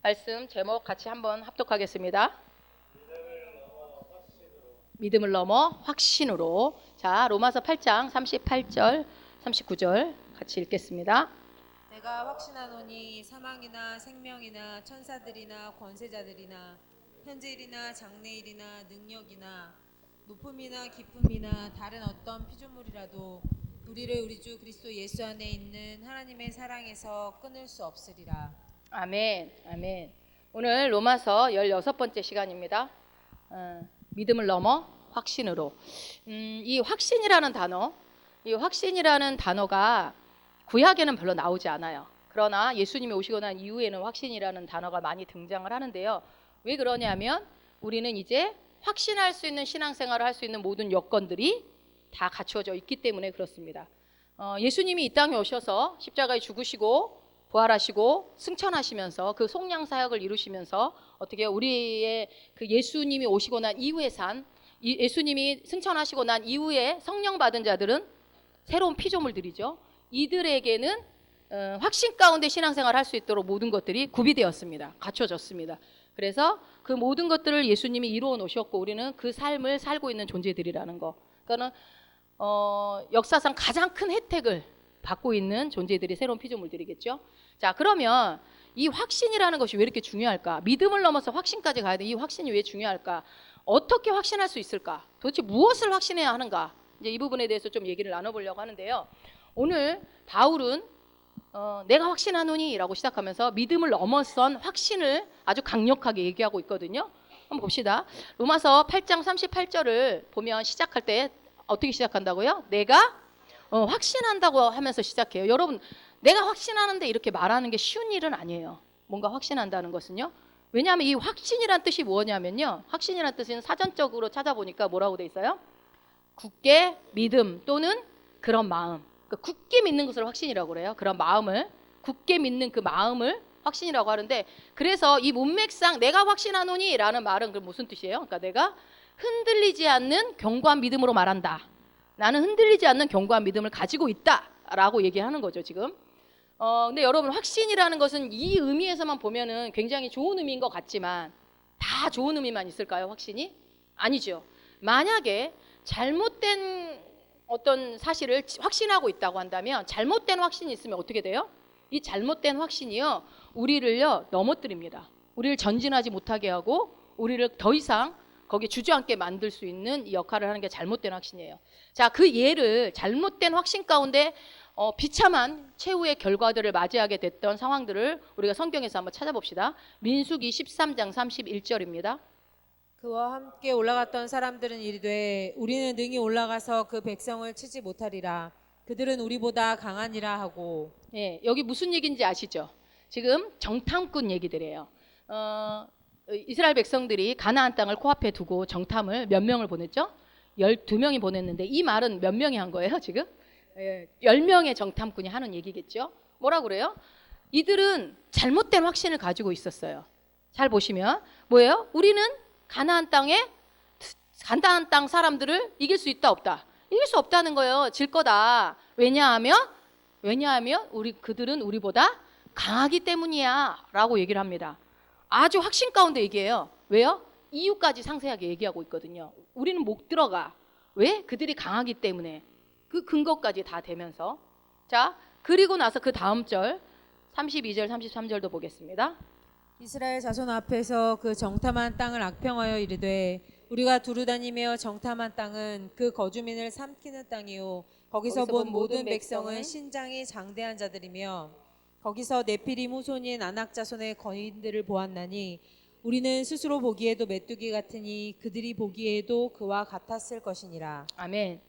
말씀 제목 같이 한번 합독하겠습니다. 믿음을 넘어 확신으로. 자, 로마서 8장 38절, 39절 같이 읽겠습니다. 내가 확신하노니 사망이나 생명이나 천사들이나 권세자들이나 현재일이나 장래일이나 능력이나 높음이나 깊음이나 다른 어떤 피조물이라도 우리를 우리 주 그리스도 예수 안에 있는 하나님의 사랑에서 끊을 수 없으리라. 아멘, 아멘. 오늘 로마서 16번째 시간입니다. 믿음을 넘어 확신으로. 이 확신이라는 단어가 구약에는 별로 나오지 않아요. 그러나 예수님이 오시고 난 이후에는 확신이라는 단어가 많이 등장을 하는데요. 왜 그러냐면 우리는 이제 확신할 수 있는 신앙생활을 할 수 있는 모든 여건들이 다 갖추어져 있기 때문에 그렇습니다. 예수님이 이 땅에 오셔서 십자가에 죽으시고 부활하시고 승천하시면서 그 속량 사역을 이루시면서 어떻게 우리의 그 예수님이 오시고 난 이후에 예수님이 승천하시고 난 이후에 성령 받은 자들은 새로운 피조물들이죠. 이들에게는 확신 가운데 신앙생활을 할 수 있도록 모든 것들이 구비되었습니다. 갖춰졌습니다. 그래서 그 모든 것들을 예수님이 이루어 놓으셨고 우리는 그 삶을 살고 있는 존재들이라는 거. 그러니까 역사상 가장 큰 혜택을 받고 있는 존재들이 새로운 피조물들이겠죠. 자, 그러면 이 확신이라는 것이 왜 이렇게 중요할까? 믿음을 넘어서 확신까지 가야 돼. 이 확신이 왜 중요할까? 어떻게 확신할 수 있을까? 도대체 무엇을 확신해야 하는가? 이제 이 부분에 대해서 좀 얘기를 나눠보려고 하는데요. 오늘 바울은 내가 확신하노니 라고 시작하면서 믿음을 넘어선 확신을 아주 강력하게 얘기하고 있거든요. 한번 봅시다. 로마서 8장 38절을 보면 시작할 때 어떻게 시작한다고요? 내가 확신한다고 하면서 시작해요. 여러분, 내가 확신하는데 이렇게 말하는 게 쉬운 일은 아니에요. 뭔가 확신한다는 것은요. 왜냐하면 이 확신이란 뜻이 뭐냐면요. 확신이란 뜻은 사전적으로 찾아보니까 뭐라고 돼 있어요? 굳게 믿음 또는 그런 마음. 그러니까 굳게 믿는 것을 확신이라고 그래요. 그런 마음을, 굳게 믿는 그 마음을 확신이라고 하는데, 그래서 이 문맥상 내가 확신하노니 라는 말은 그 무슨 뜻이에요? 그러니까 내가 흔들리지 않는 견고한 믿음으로 말한다. 나는 흔들리지 않는 견고한 믿음을 가지고 있다라고 얘기하는 거죠, 지금. 근데 여러분, 확신이라는 것은 이 의미에서만 보면은 굉장히 좋은 의미인 것 같지만 다 좋은 의미만 있을까요, 확신이? 아니죠. 만약에 잘못된 어떤 사실을 확신하고 있다고 한다면 잘못된 확신이 있으면 어떻게 돼요? 이 잘못된 확신이요, 우리를요 넘어뜨립니다. 우리를 전진하지 못하게 하고 우리를 더 이상 거기에 주저앉게 만들 수 있는 이 역할을 하는 게 잘못된 확신이에요. 자, 그 예를 잘못된 확신 가운데 비참한 최후의 결과들을 맞이하게 됐던 상황들을 우리가 성경에서 한번 찾아봅시다. 민수기 13장 31절입니다. 그와 함께 올라갔던 사람들은 이르되 우리는 능히 올라가서 그 백성을 치지 못하리라. 그들은 우리보다 강하니라 하고. 예, 여기 무슨 얘기인지 아시죠? 지금 정탐꾼 얘기들이에요. 이스라엘 백성들이 가나안 땅을 코앞에 두고 정탐을 몇 명을 보냈죠? 12명이 보냈는데 이 말은 몇 명이 한 거예요, 지금? 10명의 정탐꾼이 하는 얘기겠죠? 뭐라 그래요? 이들은 잘못된 확신을 가지고 있었어요. 잘 보시면 뭐예요? 우리는 가나안 땅 사람들을 이길 수 있다 없다? 이길 수 없다는 거예요. 질 거다. 왜냐하면 그들은 우리보다 강하기 때문이야 라고 얘기를 합니다. 아주 확신 가운데 얘기해요. 왜요? 이유까지 상세하게 얘기하고 있거든요. 우리는 못 들어가. 왜? 그들이 강하기 때문에. 그 근거까지 다 되면서. 자, 그리고 나서 그 다음 절 32절 33절도 보겠습니다. 이스라엘 자손 앞에서 그 정탐한 땅을 악평하여 이르되 우리가 두루다니며 정탐한 땅은 그 거주민을 삼키는 땅이요 거기서 본 모든 백성은 신장이 장대한 자들이며 거기서 네피림 후손인 아낙 자손의 거인들을 보았나니 우리는 스스로 보기에도 메뚜기 같으니 그들이 보기에도 그와 같았을 것이니라. 아멘.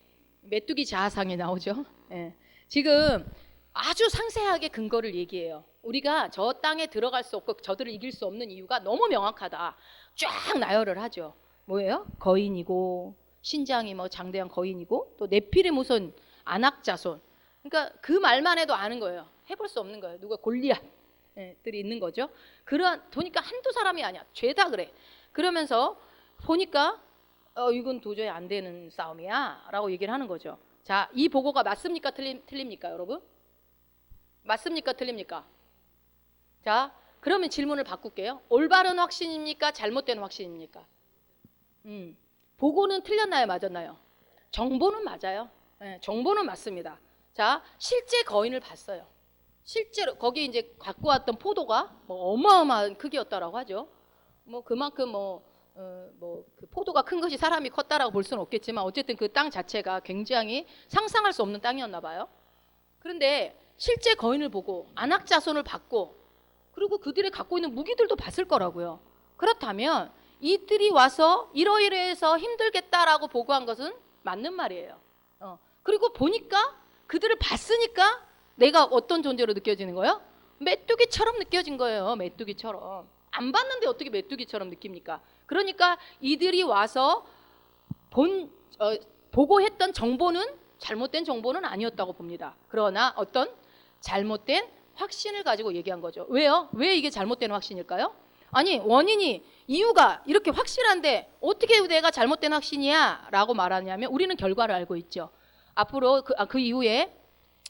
메뚜기 자아상이 나오죠. 예. 지금 아주 상세하게 근거를 얘기해요. 우리가 저 땅에 들어갈 수 없고 저들을 이길 수 없는 이유가 너무 명확하다. 쫙 나열을 하죠. 뭐예요? 거인이고 신장이 뭐 장대한 거인이고 또 네피림 후손 아낙 자손. 그러니까 그 말만 해도 아는 거예요. 해볼 수 없는 거예요. 누가 골리앗들이 있는 거죠. 보니까 한두 사람이 아니야. 죄다 그래. 그러면서 보니까 이건 도저히 안 되는 싸움이야 라고 얘기를 하는 거죠. 자, 이 보고가 맞습니까? 틀립니까, 여러분? 맞습니까? 틀립니까? 자, 그러면 질문을 바꿀게요. 올바른 확신입니까? 잘못된 확신입니까? 보고는 틀렸나요? 맞았나요? 정보는 맞아요. 네, 정보는 맞습니다. 자, 실제 거인을 봤어요. 실제로 거기 이제 갖고 왔던 포도가 뭐 어마어마한 크기였다라고 하죠. 뭐 그만큼 그 포도가 큰 것이 사람이 컸다라고 볼 수는 없겠지만 어쨌든 그 땅 자체가 굉장히 상상할 수 없는 땅이었나 봐요. 그런데 실제 거인을 보고 안악자손을 받고 그리고 그들이 갖고 있는 무기들도 봤을 거라고요. 그렇다면 이들이 와서 이러이러해서 힘들겠다라고 보고한 것은 맞는 말이에요. 그리고 보니까 그들을 봤으니까 내가 어떤 존재로 느껴지는 거예요? 메뚜기처럼 느껴진 거예요. 메뚜기처럼. 안 봤는데 어떻게 메뚜기처럼 느낍니까? 그러니까 이들이 와서 보고했던 정보는 잘못된 정보는 아니었다고 봅니다. 그러나 어떤 잘못된 확신을 가지고 얘기한 거죠. 왜요? 왜 이게 잘못된 확신일까요? 아니 원인이 이유가 이렇게 확실한데 어떻게 내가 잘못된 확신이야? 라고 말하냐면 우리는 결과를 알고 있죠. 앞으로 그 이후에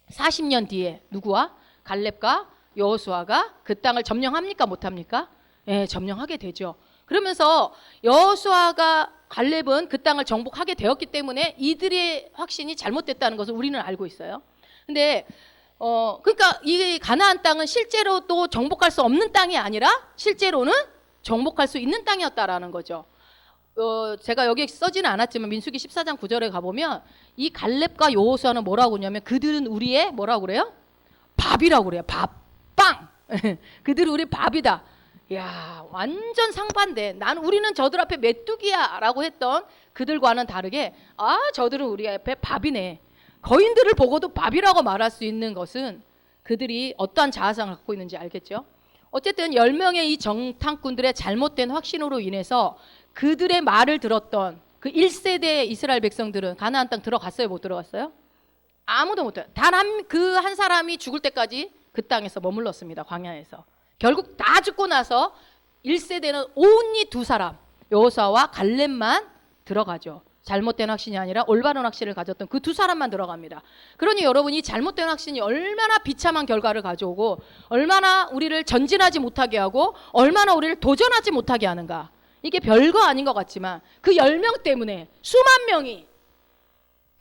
40년 뒤에 누구와? 갈렙과 여호수아가 그 땅을 점령합니까? 못합니까? 예, 점령하게 되죠. 그러면서 여호수아가 갈렙은 그 땅을 정복하게 되었기 때문에 이들의 확신이 잘못됐다는 것을 우리는 알고 있어요. 근데 그러니까 이 가나안 땅은 실제로 또 정복할 수 없는 땅이 아니라 실제로는 정복할 수 있는 땅이었다라는 거죠. 제가 여기 써지는 않았지만 민수기 14장 9절에 가보면 이 갈렙과 여호수아는 뭐라고 하냐면 그들은 우리의 뭐라고 그래요? 밥이라고 그래요. 밥빵. 그들은 우리 밥이다. 야, 완전 상반대. 우리는 저들 앞에 메뚜기야 라고 했던 그들과는 다르게 저들은 우리 앞에 밥이네. 거인들을 보고도 밥이라고 말할 수 있는 것은 그들이 어떠한 자아상을 갖고 있는지 알겠죠? 어쨌든 10명의 이 정탐꾼들의 잘못된 확신으로 인해서 그들의 말을 들었던 그 1세대 이스라엘 백성들은 가나안 땅 들어갔어요? 못 들어갔어요? 아무도 못 들어갔어요. 단 한 사람이 죽을 때까지 그 땅에서 머물렀습니다. 광야에서. 결국 다 죽고 나서 1세대는 온리 두 사람 여호수아와 갈렙만 들어가죠. 잘못된 확신이 아니라 올바른 확신을 가졌던 그 두 사람만 들어갑니다. 그러니 여러분이 잘못된 확신이 얼마나 비참한 결과를 가져오고 얼마나 우리를 전진하지 못하게 하고 얼마나 우리를 도전하지 못하게 하는가. 이게 별거 아닌 것 같지만 그 10명 때문에 수만 명이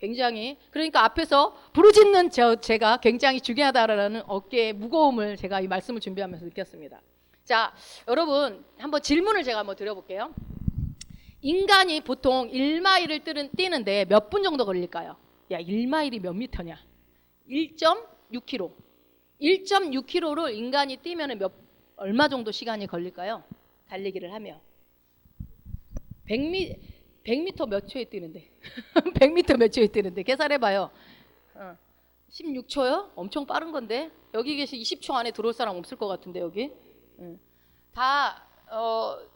굉장히 그러니까 앞에서 부르짖는 제가 굉장히 중요하다라는 어깨의 무거움을 제가 이 말씀을 준비하면서 느꼈습니다. 자, 여러분 한번 질문을 제가 한번 드려볼게요. 인간이 보통 1마일을 뛰는데 몇 분 정도 걸릴까요? 야, 1마일이 몇 미터냐? 1.6km. 1.6km를 인간이 뛰면 얼마 정도 시간이 걸릴까요? 달리기를 하며 100m 몇 초에 뛰는데 100m 몇 초에 뛰는데 계산해봐요. 16초요? 엄청 빠른 건데 여기 계신 20초 안에 들어올 사람 없을 것 같은데 여기 다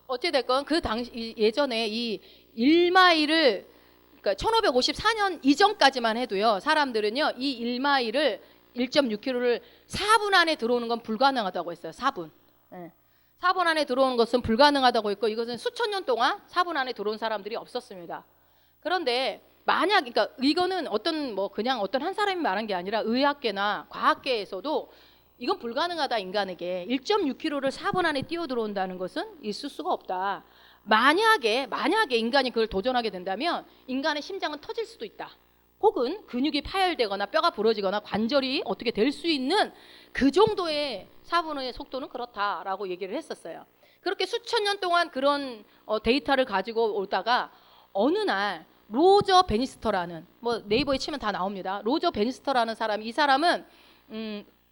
어찌됐건 그 당시 예전에 이 1마일을 그러니까 1554년 이전까지만 해도요 사람들은요 이 1마일을 1.6km를 4분 안에 들어오는 건 불가능하다고 했어요. 4분. 4분 안에 들어오는 것은 불가능하다고 했고 이것은 수천 년 동안 4분 안에 들어온 사람들이 없었습니다. 그런데 만약 그러니까 이거는 그냥 어떤 한 사람이 말한 게 아니라 의학계나 과학계에서도 이건 불가능하다. 인간에게 1.6km를 4분 안에 뛰어 들어온다는 것은 있을 수가 없다. 만약에 인간이 그걸 도전하게 된다면 인간의 심장은 터질 수도 있다. 혹은 근육이 파열되거나 뼈가 부러지거나 관절이 어떻게 될 수 있는 그 정도의 4분의 속도는 그렇다라고 얘기를 했었어요. 그렇게 수천 년 동안 그런 데이터를 가지고 오다가 어느 날 로저 베니스터라는 네이버에 치면 다 나옵니다. 로저 베니스터라는 사람이 이 사람은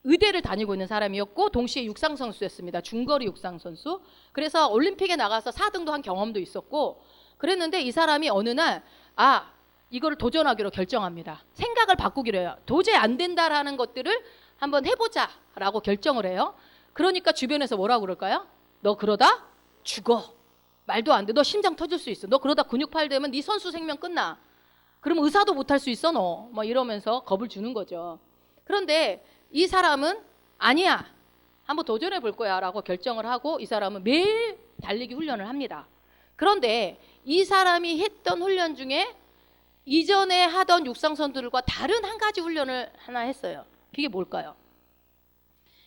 의대를 다니고 있는 사람이었고 동시에 육상 선수였습니다. 중거리 육상 선수. 그래서 올림픽에 나가서 4등도 한 경험도 있었고 그랬는데 이 사람이 어느 날 이거를 도전하기로 결정합니다. 생각을 바꾸기로 해요. 도저히 안 된다라는 것들을 한번 해보자라고 결정을 해요. 그러니까 주변에서 뭐라고 그럴까요? 너 그러다 죽어. 말도 안 돼. 너 심장 터질 수 있어. 너 그러다 근육 파열되면 네 선수 생명 끝나. 그럼 의사도 못할 수 있어 너. 이러면서 겁을 주는 거죠. 그런데 이 사람은 아니야. 한번 도전해 볼 거야 라고 결정을 하고 이 사람은 매일 달리기 훈련을 합니다. 그런데 이 사람이 했던 훈련 중에 이전에 하던 육상선수들과 다른 한 가지 훈련을 하나 했어요. 그게 뭘까요?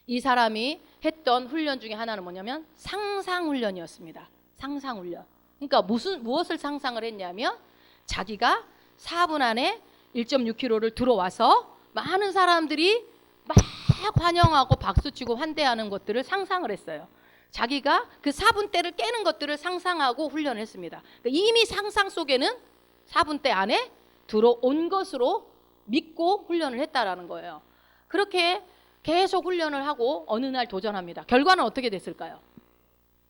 이 사람이 했던 훈련 중에 하나는 뭐냐면 상상훈련이었습니다. 상상훈련. 그러니까 무엇을 상상을 했냐면 자기가 4분 안에 1.6km를 들어와서 많은 사람들이 막 환영하고 박수치고 환대하는 것들을 상상을 했어요. 자기가 그 4분대를 깨는 것들을 상상하고 훈련을 했습니다. 그러니까 이미 상상 속에는 4분대 안에 들어온 것으로 믿고 훈련을 했다라는 거예요. 그렇게 계속 훈련을 하고 어느 날 도전합니다. 결과는 어떻게 됐을까요?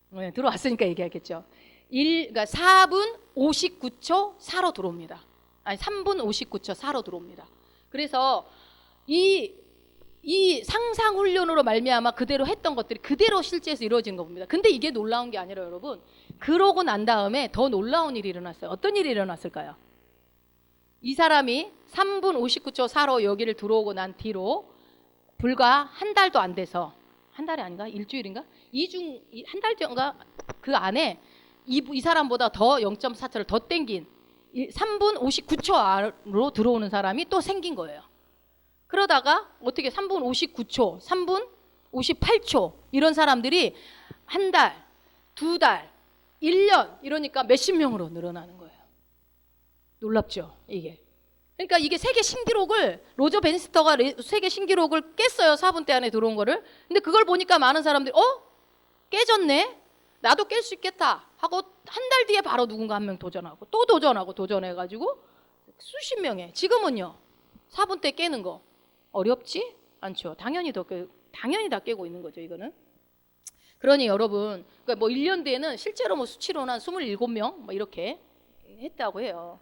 네, 들어왔으니까 얘기하겠죠. 그러니까 4분 59초 4로 들어옵니다. 아니 3분 59초 4로 들어옵니다. 그래서 이 상상 훈련으로 말미암아 그대로 했던 것들이 그대로 실제에서 이루어지는 겁니다. 근데 이게 놀라운 게 아니라 여러분, 그러고 난 다음에 더 놀라운 일이 일어났어요. 어떤 일이 일어났을까요? 이 사람이 3분 59초 4로 여기를 들어오고 난 뒤로 불과 한 달도 안 돼서, 한 달이 아닌가? 일주일인가? 한 달 전가 그 안에 이 사람보다 더 0.4초를 더 땡긴 3분 59초 안으로 들어오는 사람이 또 생긴 거예요. 그러다가 어떻게 3분 59초, 3분 58초 이런 사람들이 한 달, 두 달, 1년 이러니까 몇십 명으로 늘어나는 거예요. 놀랍죠, 이게. 그러니까 이게 세계 신기록을, 로저 벤스터가 세계 신기록을 깼어요. 4분대 안에 들어온 거를. 근데 그걸 보니까 많은 사람들이 깨졌네? 나도 깰 수 있겠다 하고 한 달 뒤에 바로 누군가 한 명 도전하고 또 도전하고 도전해가지고 수십 명의, 지금은요 4분대 깨는 거 어렵지 않죠. 당연히 다 깨고 있는 거죠, 이거는. 그러니 여러분, 그러니까 뭐 1년 뒤에는 실제로 뭐 수치로는 한 27명 뭐 이렇게 했다고 해요.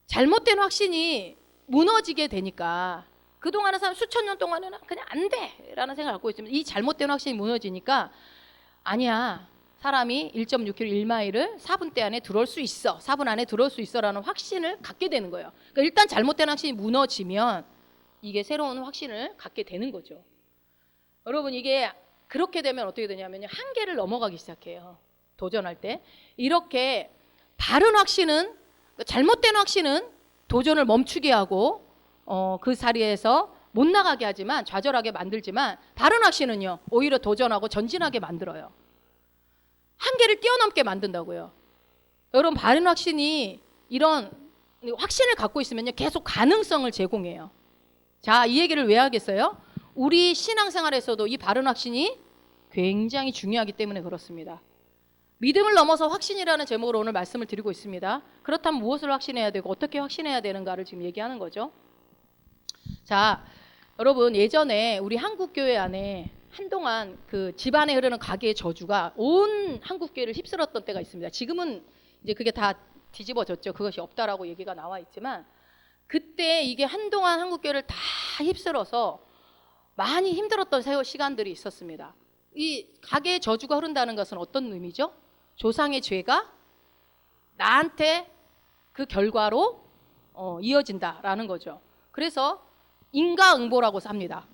잘못된 확신이 무너지게 되니까 그동안의 사람 수천 년 동안에는 그냥 안 돼라는 생각을 갖고 있으면 이 잘못된 확신이 무너지니까 아니야, 사람이 1.6km 1마일을 4분대 안에 들어올 수 있어, 4분 안에 들어올 수 있어라는 확신을 갖게 되는 거예요. 그러니까 일단 잘못된 확신이 무너지면 이게 새로운 확신을 갖게 되는 거죠. 여러분, 이게 그렇게 되면 어떻게 되냐면요, 한계를 넘어가기 시작해요. 도전할 때 이렇게 바른 확신은, 잘못된 확신은 도전을 멈추게 하고 그 자리에서 못 나가게 하지만, 좌절하게 만들지만, 바른 확신은요 오히려 도전하고 전진하게 만들어요. 한계를 뛰어넘게 만든다고요. 여러분, 바른 확신이 이런 확신을 갖고 있으면요 계속 가능성을 제공해요. 자, 이 얘기를 왜 하겠어요? 우리 신앙생활에서도 이 바른 확신이 굉장히 중요하기 때문에 그렇습니다. 믿음을 넘어서 확신이라는 제목으로 오늘 말씀을 드리고 있습니다. 그렇다면 무엇을 확신해야 되고 어떻게 확신해야 되는가를 지금 얘기하는 거죠. 자, 여러분, 예전에 우리 한국교회 안에 한동안 그 집안에 흐르는 가계의 저주가 온 한국교회를 휩쓸었던 때가 있습니다. 지금은 이제 그게 다 뒤집어졌죠. 그것이 없다라고 얘기가 나와 있지만, 그때 이게 한동안 한국교회를 다 휩쓸어서 많이 힘들었던 시간들이 있었습니다. 이 가계의 저주가 흐른다는 것은 어떤 의미죠? 조상의 죄가 나한테 그 결과로 이어진다라는 거죠. 그래서 인과응보라고 합니다.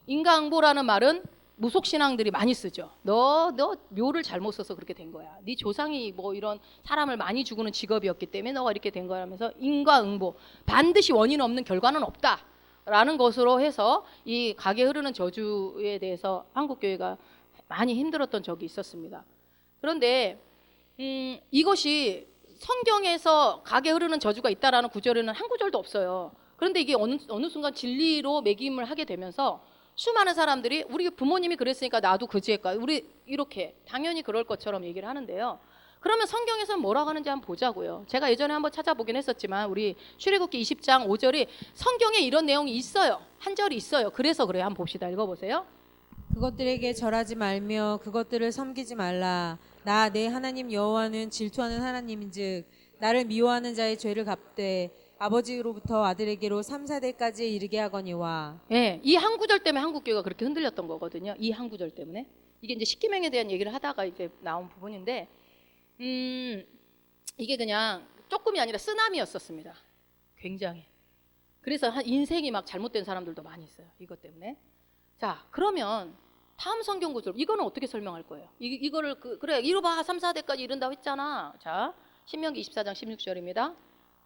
인과응보라는 말은 무속신앙들이 많이 쓰죠. 너 묘를 잘못 써서 그렇게 된 거야. 네 조상이 뭐 이런 사람을 많이 죽이는 직업이었기 때문에 너가 이렇게 된 거야 하면서 인과응보, 반드시 원인 없는 결과는 없다 라는 것으로 해서 이 가게 흐르는 저주에 대해서 한국교회가 많이 힘들었던 적이 있었습니다. 그런데 이것이 성경에서 가게 흐르는 저주가 있다라는 구절에는 한 구절도 없어요. 그런데 이게 어느 순간 진리로 매김을 하게 되면서 수많은 사람들이 우리 부모님이 그랬으니까 나도 그지일까, 우리 이렇게 당연히 그럴 것처럼 얘기를 하는데요. 그러면 성경에서는 뭐라고 하는지 한번 보자고요. 제가 예전에 한번 찾아보긴 했었지만 우리 출애굽기 20장 5절이 성경에 이런 내용이 있어요. 한 절이 있어요. 그래서 그래요. 한번 봅시다. 읽어보세요. 그것들에게 절하지 말며 그것들을 섬기지 말라. 나 내 하나님 여호와는 질투하는 하나님인즉 나를 미워하는 자의 죄를 갚되 아버지로부터 아들에게로 3, 4대까지 이르게 하거니와. 예, 이 한 구절 때문에 한국교회가 그렇게 흔들렸던 거거든요. 이 한 구절 때문에. 이게 이제 십계명에 대한 얘기를 하다가 이제 나온 부분인데, 이게 그냥 조금이 아니라 쓰나미였었습니다. 굉장히. 그래서 인생이 막 잘못된 사람들도 많이 있어요. 이것 때문에. 자, 그러면 다음 성경 구절, 이거는 어떻게 설명할 거예요? 이거를 그래 이루봐 3, 4대까지 이른다고 했잖아. 자, 신명기 24장 16절입니다.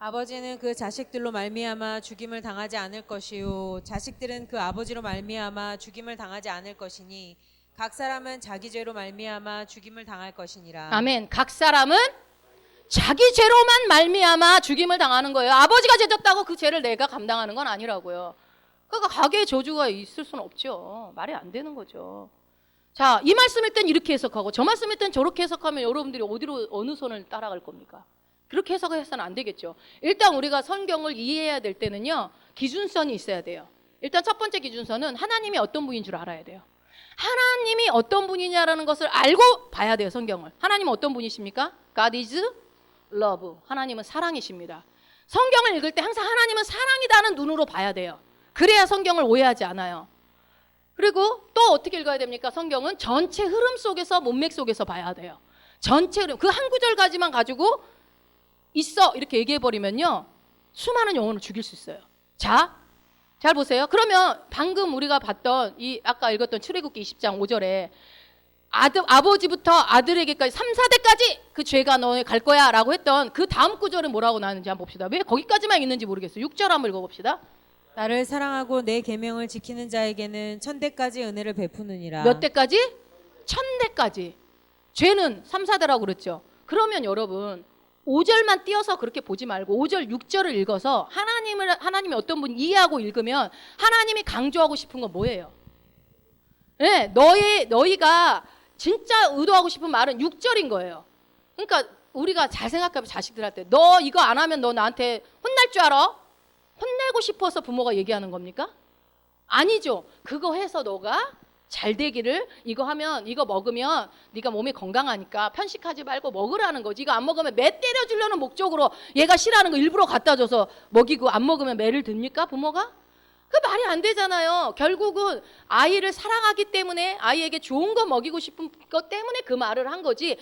아버지는 그 자식들로 말미암아 죽임을 당하지 않을 것이요 자식들은 그 아버지로 말미암아 죽임을 당하지 않을 것이니 각 사람은 자기 죄로 말미암아 죽임을 당할 것이니라. 아멘. 각 사람은 자기 죄로만 말미암아 죽임을 당하는 거예요. 아버지가 죄졌다고 그 죄를 내가 감당하는 건 아니라고요. 그러니까 가게에 저주가 있을 수는 없죠. 말이 안 되는 거죠. 자, 이 말씀일 땐 이렇게 해석하고 저 말씀일 땐 저렇게 해석하면 여러분들이 어디로 어느 선을 따라갈 겁니까? 그렇게 해석해서는 안 되겠죠. 일단 우리가 성경을 이해해야 될 때는요, 기준선이 있어야 돼요. 일단 첫 번째 기준선은 하나님이 어떤 분인 줄 알아야 돼요. 하나님이 어떤 분이냐라는 것을 알고 봐야 돼요, 성경을. 하나님은 어떤 분이십니까? God is love. 하나님은 사랑이십니다. 성경을 읽을 때 항상 하나님은 사랑이다는 눈으로 봐야 돼요. 그래야 성경을 오해하지 않아요. 그리고 또 어떻게 읽어야 됩니까? 성경은 전체 흐름 속에서, 문맥 속에서 봐야 돼요. 전체 흐름, 그 한 구절까지만 가지고 있어 이렇게 얘기해버리면요, 수많은 영혼을 죽일 수 있어요. 자, 잘 보세요. 그러면 방금 우리가 봤던 이 아까 읽었던 출애굽기 20장 5절에 아버지부터 아들에게까지 3, 4대까지 그 죄가 너에 갈 거야 라고 했던 그 다음 구절은 뭐라고 나왔는지 한번 봅시다. 왜 거기까지만 있는지 모르겠어요. 6절 한번 읽어봅시다. 나를 사랑하고 내 계명을 지키는 자에게는 천대까지 은혜를 베푸느니라. 몇 대까지? 1000대까지. 죄는 3, 4대라고 그랬죠. 그러면 여러분 5절만 띄어서 그렇게 보지 말고 5절, 6절을 읽어서 하나님이 어떤 분 이해하고 읽으면 하나님이 강조하고 싶은 건 뭐예요? 네, 너희가 진짜 의도하고 싶은 말은 6절인 거예요. 그러니까 우리가 잘 생각하면 자식들한테 너 이거 안 하면 너 나한테 혼날 줄 알아? 혼내고 싶어서 부모가 얘기하는 겁니까? 아니죠. 그거 해서 너가 잘 되기를, 이거 하면, 이거 먹으면 네가 몸이 건강하니까 편식하지 말고 먹으라는 거지. 이거 안 먹으면 매 때려주려는 목적으로 얘가 싫어하는 거 일부러 갖다 줘서 먹이고 안 먹으면 매를 듭니까? 부모가? 그 말이 안 되잖아요. 결국은 아이를 사랑하기 때문에, 아이에게 좋은 거 먹이고 싶은 것 때문에 그 말을 한 거지.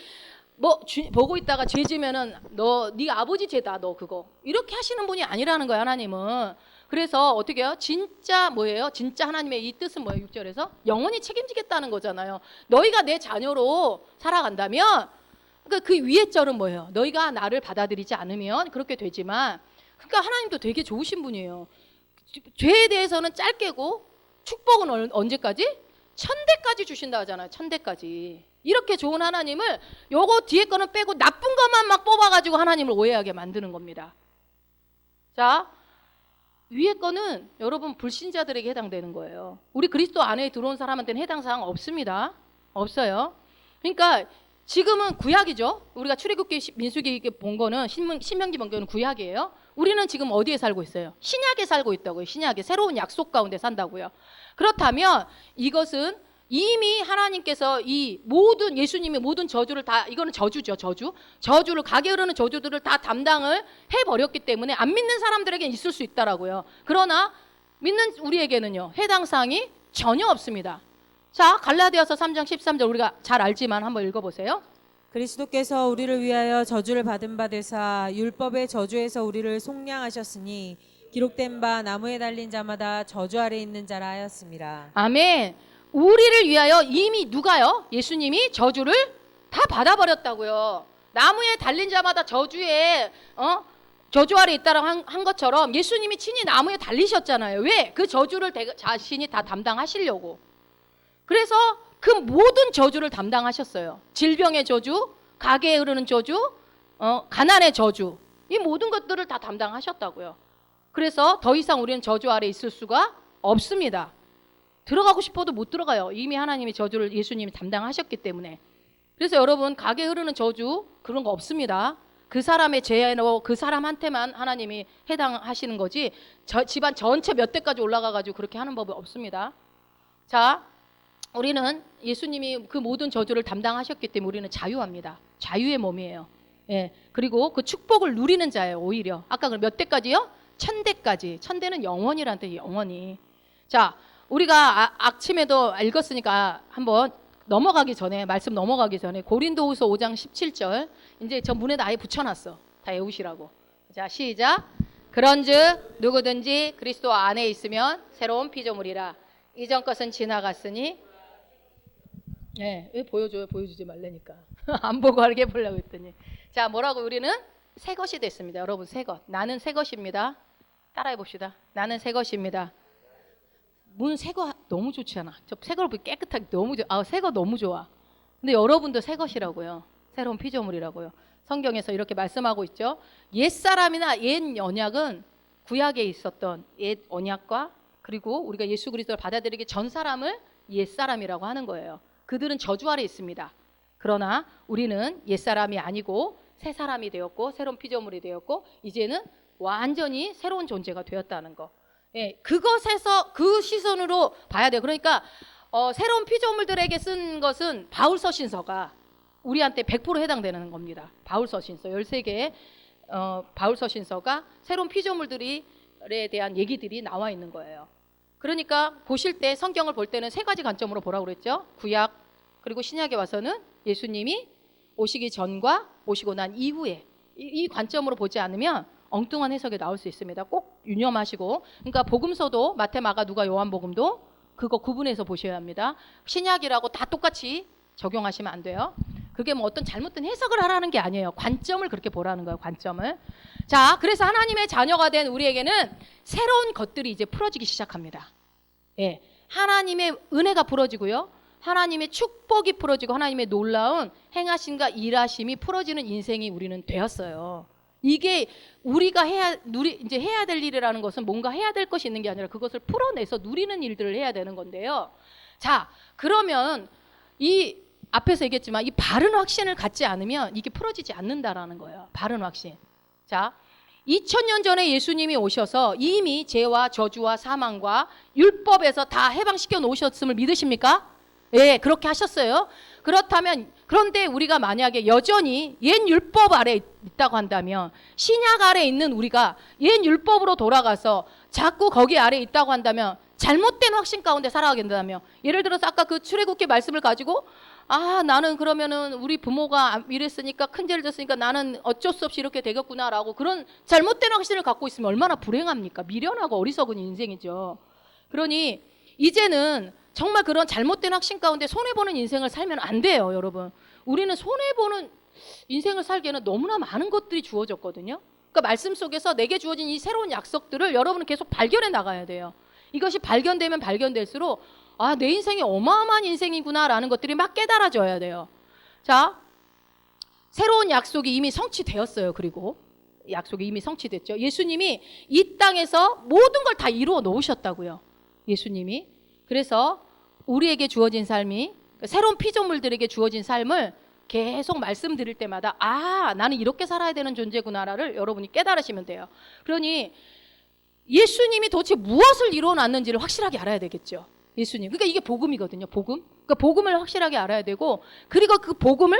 뭐 보고 있다가 죄 지면은 네 아버지 죄다 너 그거 이렇게 하시는 분이 아니라는 거예요. 하나님은. 그래서 어떻게 해요? 진짜 뭐예요? 진짜 하나님의 이 뜻은 뭐예요? 6절에서 영원히 책임지겠다는 거잖아요. 너희가 내 자녀로 살아간다면 그 위에 절은 뭐예요? 너희가 나를 받아들이지 않으면 그렇게 되지만, 그러니까 하나님도 되게 좋으신 분이에요. 죄에 대해서는 짧게고 축복은 언제까지? 1000대까지 주신다 하잖아요. 1000대까지. 이렇게 좋은 하나님을 요거 뒤에 거는 빼고 나쁜 것만 막 뽑아가지고 하나님을 오해하게 만드는 겁니다. 자, 위에 거는 여러분 불신자들에게 해당되는 거예요. 우리 그리스도 안에 들어온 사람한테는 해당 사항 없습니다. 없어요. 그러니까 지금은 구약이죠. 우리가 출애굽기, 민수기 본 거는 신명기 본 거는 구약이에요. 우리는 지금 어디에 살고 있어요? 신약에 살고 있다고요. 신약에 새로운 약속 가운데 산다고요. 그렇다면 이것은 이미 하나님께서 이 모든 예수님의 모든 저주를 다, 이거는 저주죠. 저주를, 가게 흐르는 저주들을 다 담당을 해버렸기 때문에 안 믿는 사람들에게는 있을 수 있다라고요. 그러나 믿는 우리에게는요, 해당 사항이 전혀 없습니다. 자, 갈라디아서 3장 13절 우리가 잘 알지만 한번 읽어보세요. 그리스도께서 우리를 위하여 저주를 받은 바 되사 율법의 저주에서 우리를 속량하셨으니 기록된 바 나무에 달린 자마다 저주 아래 있는 자라 하였습니다. 아멘. 우리를 위하여 이미 누가요? 예수님이 저주를 다 받아버렸다고요. 나무에 달린 자마다 저주에 저주 아래 있다라고 한 것처럼 예수님이 친히 나무에 달리셨잖아요. 왜? 그 저주를 자신이 다 담당하시려고. 그래서 그 모든 저주를 담당하셨어요. 질병의 저주, 가게에 흐르는 저주, 가난의 저주, 이 모든 것들을 다 담당하셨다고요. 그래서 더 이상 우리는 저주 아래 있을 수가 없습니다. 들어가고 싶어도 못 들어가요. 이미 하나님이 저주를 예수님이 담당하셨기 때문에. 그래서 여러분, 가게에 흐르는 저주 그런 거 없습니다. 그 사람의 죄로 그 사람한테만 하나님이 해당하시는 거지 집안 전체 몇 대까지 올라가가지고 그렇게 하는 법은 없습니다. 자, 우리는 예수님이 그 모든 저주를 담당하셨기 때문에 우리는 자유합니다. 자유의 몸이에요. 예, 그리고 그 축복을 누리는 자예요. 오히려 아까 몇 대까지요? 1000대까지. 1000대는 영원이라는 뜻이에요. 영원히. 자, 우리가 아침에도 읽었으니까 한번 말씀 넘어가기 전에 고린도후서 5장 17절 이제 저 문에다 아예 붙여놨어. 다 외우시라고. 자, 시작. 그런즉 누구든지 그리스도 안에 있으면 새로운 피조물이라. 이전 것은 지나갔으니. 왜 보여줘요? 보여주지 말라니까. 안 보고 알게 보려고 했더니. 자, 뭐라고 우리는? 새 것이 됐습니다. 여러분, 새 것. 나는 새 것입니다. 따라해 봅시다. 나는 새 것입니다. 문 새 거 너무 좋지 않아? 저 새 걸 깨끗하게 너무 좋아. 아, 새 거 너무 좋아. 근데 여러분도 새 것이라고요. 새로운 피조물이라고요. 성경에서 이렇게 말씀하고 있죠. 옛 사람이나 옛 언약은 구약에 있었던 옛 언약과 그리고 우리가 예수 그리스도를 받아들이기 전 사람을 옛 사람이라고 하는 거예요. 그들은 저주 아래 있습니다. 그러나 우리는 옛 사람이 아니고 새 사람이 되었고 새로운 피조물이 되었고 이제는 완전히 새로운 존재가 되었다는 거. 예, 그것에서 그 시선으로 봐야 돼요. 그러니까 새로운 피조물들에게 쓴 것은 바울서신서가 우리한테 100% 해당되는 겁니다. 바울서신서 13개의 바울서신서가 새로운 피조물들에 대한 얘기들이 나와 있는 거예요. 그러니까 보실 때 성경을 볼 때는 세 가지 관점으로 보라고 그랬죠. 구약 그리고 신약에 와서는 예수님이 오시기 전과 오시고 난 이후에 이 관점으로 보지 않으면 엉뚱한 해석이 나올 수 있습니다. 꼭 유념하시고 그러니까 복음서도 마태, 마가, 누가, 요한복음도 그거 구분해서 보셔야 합니다. 신약이라고 다 똑같이 적용하시면 안 돼요. 그게 뭐 어떤 잘못된 해석을 하라는 게 아니에요. 관점을 그렇게 보라는 거예요. 관점을. 자, 그래서 하나님의 자녀가 된 우리에게는 새로운 것들이 이제 풀어지기 시작합니다. 예, 하나님의 은혜가 풀어지고요. 하나님의 축복이 풀어지고 하나님의 놀라운 행하심과 일하심이 풀어지는 인생이 우리는 되었어요. 이게 우리가 해야 될 일이라는 것은 뭔가 해야 될 것이 있는 게 아니라 그것을 풀어내서 누리는 일들을 해야 되는 건데요. 자, 그러면 이 앞에서 얘기했지만 이 바른 확신을 갖지 않으면 이게 풀어지지 않는다라는 거예요. 바른 확신. 자, 2000년 전에 예수님이 오셔서 이미 죄와 저주와 사망과 율법에서 다 해방시켜 놓으셨음을 믿으십니까? 예, 그렇게 하셨어요. 그렇다면 그런데 우리가 만약에 여전히 옛 율법 아래 있다고 한다면 신약 아래 있는 우리가 옛 율법으로 돌아가서 자꾸 거기 아래 있다고 한다면 잘못된 확신 가운데 살아가게 된다면 예를 들어서 아까 그 출애굽기 말씀을 가지고 나는 그러면은 우리 부모가 이랬으니까 큰 죄를 졌으니까 나는 어쩔 수 없이 이렇게 되겠구나라고 그런 잘못된 확신을 갖고 있으면 얼마나 불행합니까? 미련하고 어리석은 인생이죠. 그러니 이제는 정말 그런 잘못된 확신 가운데 손해보는 인생을 살면 안 돼요, 여러분. 우리는 손해보는 인생을 살기에는 너무나 많은 것들이 주어졌거든요. 그러니까 말씀 속에서 내게 주어진 이 새로운 약속들을 여러분은 계속 발견해 나가야 돼요. 이것이 발견되면 발견될수록 내 인생이 어마어마한 인생이구나라는 것들이 막 깨달아져야 돼요. 자, 새로운 약속이 이미 성취되었어요. 그리고 약속이 이미 성취됐죠. 예수님이 이 땅에서 모든 걸 다 이루어 놓으셨다고요. 예수님이. 그래서 우리에게 주어진 삶이 새로운 피조물들에게 주어진 삶을 계속 말씀드릴 때마다 나는 이렇게 살아야 되는 존재구나를 여러분이 깨달으시면 돼요. 그러니 예수님이 도대체 무엇을 이루어놨는지를 확실하게 알아야 되겠죠. 예수님. 그러니까 이게 복음이거든요. 복음. 그러니까 복음을 확실하게 알아야 되고 그리고 그 복음을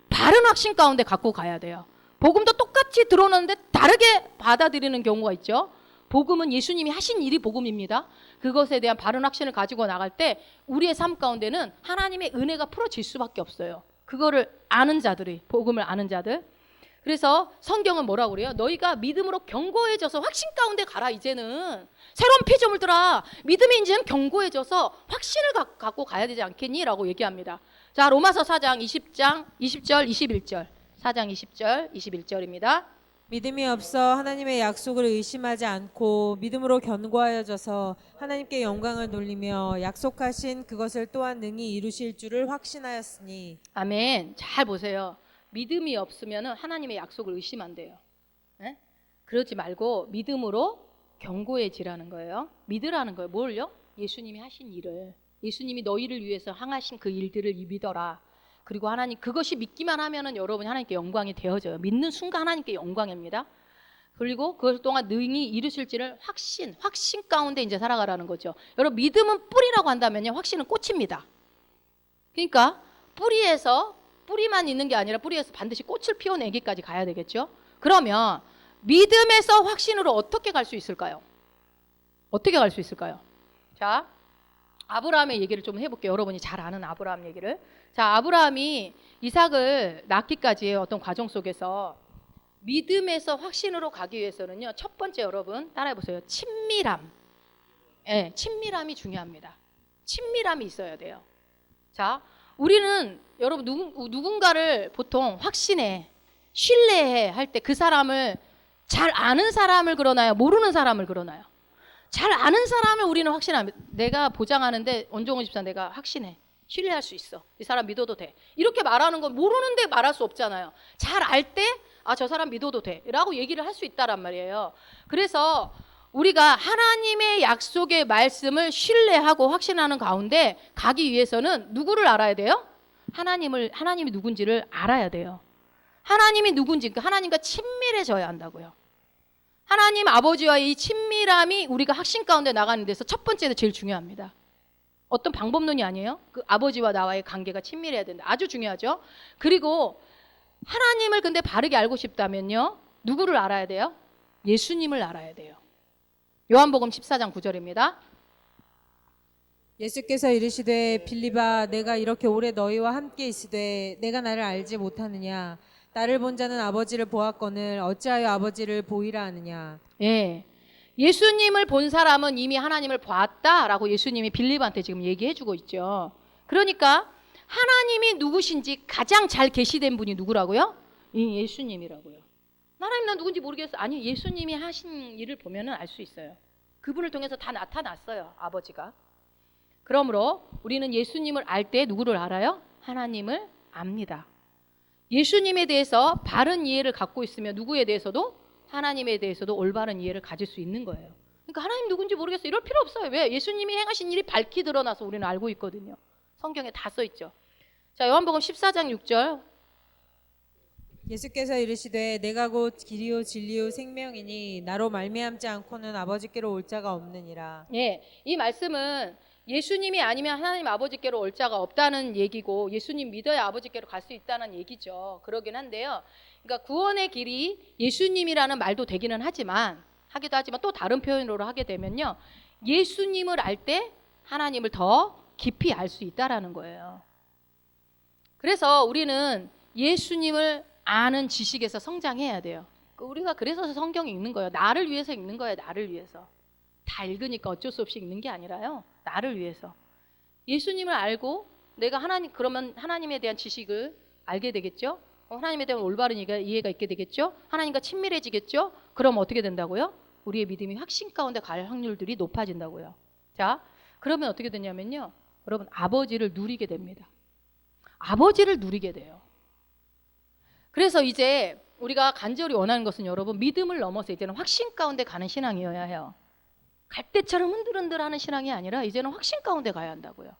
바른 확신 가운데 갖고 가야 돼요. 복음도 똑같이 들어오는데 다르게 받아들이는 경우가 있죠. 복음은 예수님이 하신 일이 복음입니다. 그것에 대한 바른 확신을 가지고 나갈 때 우리의 삶 가운데는 하나님의 은혜가 풀어질 수밖에 없어요. 그거를 아는 자들이, 복음을 아는 자들. 그래서 성경은 뭐라고 그래요? 너희가 믿음으로 견고해져서 확신 가운데 가라. 이제는 새로운 피조물들아, 믿음이 이제는 견고해져서 확신을 갖고 가야 되지 않겠니? 라고 얘기합니다. 자, 로마서 4장 20절 21절 4장 20절 21절입니다. 믿음이 없어 하나님의 약속을 의심하지 않고 믿음으로 견고하여져서 하나님께 영광을 돌리며 약속하신 그것을 또한 능히 이루실 줄을 확신하였으니. 아멘. 잘 보세요. 믿음이 없으면 하나님의 약속을 의심한대요. 네? 그러지 말고 믿음으로 견고해지라는 거예요. 믿으라는 거예요. 뭘요? 예수님이 하신 일을. 예수님이 너희를 위해서 행하신 그 일들을 믿어라. 그리고 하나님 그것이 믿기만 하면은 여러분이 하나님께 영광이 되어져요. 믿는 순간 하나님께 영광입니다. 그리고 그것 동안 능히 이루실지를 확신 가운데 이제 살아가라는 거죠. 여러분 믿음은 뿌리라고 한다면요, 확신은 꽃입니다. 그러니까 뿌리만 있는 게 아니라 뿌리에서 반드시 꽃을 피워내기까지 가야 되겠죠. 그러면 믿음에서 확신으로 어떻게 갈 수 있을까요? 어떻게 갈 수 있을까요? 자, 아브라함의 얘기를 좀 해볼게요. 여러분이 잘 아는 아브라함 얘기를. 자, 아브라함이 이삭을 낳기까지의 어떤 과정 속에서 믿음에서 확신으로 가기 위해서는요, 첫 번째 여러분 따라해보세요. 친밀함. 네, 친밀함이 중요합니다. 친밀함이 있어야 돼요. 자, 우리는 여러분 누군가를 보통 확신해. 신뢰해 할 때 그 사람을 잘 아는 사람을 그러나요? 모르는 사람을 그러나요? 잘 아는 사람을 우리는 확신합니다. 내가 보장하는데 원종훈 집사 내가 확신해. 신뢰할 수 있어. 이 사람 믿어도 돼. 이렇게 말하는 건 모르는데 말할 수 없잖아요. 잘 알 때 아, 저 사람 믿어도 돼 라고 얘기를 할 수 있다란 말이에요. 그래서 우리가 하나님의 약속의 말씀을 신뢰하고 확신하는 가운데 가기 위해서는 누구를 알아야 돼요? 하나님이 누군지를 알아야 돼요. 하나님이 누군지, 그러니까 하나님과 친밀해져야 한다고요. 하나님 아버지와의 이 친밀함이 우리가 확신 가운데 나가는 데서 첫 번째는 제일 중요합니다. 어떤 방법론이 아니에요. 그 아버지와 나와의 관계가 친밀해야 된다. 아주 중요하죠. 그리고 하나님을 근데 바르게 알고 싶다면요. 누구를 알아야 돼요? 예수님을 알아야 돼요. 요한복음 14장 9절입니다. 예수께서 이르시되 빌립아 내가 이렇게 오래 너희와 함께 있으되 내가 나를 알지 못하느냐 나를 본 자는 아버지를 보았거늘 어찌하여 아버지를 보이라 하느냐. 예. 예수님을 본 사람은 이미 하나님을 봤다라고 예수님이 빌립한테 지금 얘기해 주고 있죠. 그러니까 하나님이 누구신지 가장 잘 계시된 분이 누구라고요? 이 예수님이라고요. 하나님 난 누군지 모르겠어. 아니 예수님이 하신 일을 보면은 알 수 있어요. 그분을 통해서 다 나타났어요. 아버지가. 그러므로 우리는 예수님을 알 때 누구를 알아요? 하나님을 압니다. 예수님에 대해서 바른 이해를 갖고 있으면 누구에 대해서도 하나님에 대해서도 올바른 이해를 가질 수 있는 거예요. 그러니까 하나님 누군지 모르겠어 이럴 필요 없어요. 왜? 예수님이 행하신 일이 밝히 드러나서 우리는 알고 있거든요. 성경에 다 써 있죠. 자, 요한복음 14장 6절. 예수께서 이르시되 내가 곧 길이요 진리요 생명이니 나로 말미암지 않고는 아버지께로 올 자가 없느니라. 예, 이 말씀은 예수님이 아니면 하나님 아버지께로 올 자가 없다는 얘기고 예수님 믿어야 아버지께로 갈 수 있다는 얘기죠. 그러긴 한데요. 그러니까 구원의 길이 예수님이라는 말도 되기는 하기도 하지만 또 다른 표현으로 하게 되면요. 예수님을 알 때 하나님을 더 깊이 알 수 있다라는 거예요. 그래서 우리는 예수님을 아는 지식에서 성장해야 돼요. 우리가 그래서 성경이 읽는 거예요. 나를 위해서 읽는 거예요. 나를 위해서. 다 읽으니까 어쩔 수 없이 읽는 게 아니라요. 나를 위해서. 예수님을 알고 내가 그러면 하나님에 대한 지식을 알게 되겠죠. 하나님에 대한 올바른 이해가 있게 되겠죠. 하나님과 친밀해지겠죠. 그럼 어떻게 된다고요? 우리의 믿음이 확신 가운데 갈 확률들이 높아진다고요. 자, 그러면 어떻게 되냐면요. 여러분 아버지를 누리게 됩니다. 아버지를 누리게 돼요. 그래서 이제 우리가 간절히 원하는 것은 여러분 믿음을 넘어서 이제는 확신 가운데 가는 신앙이어야 해요. 갈 때처럼 흔들흔들하는 신앙이 아니라 이제는 확신 가운데 가야 한다고요.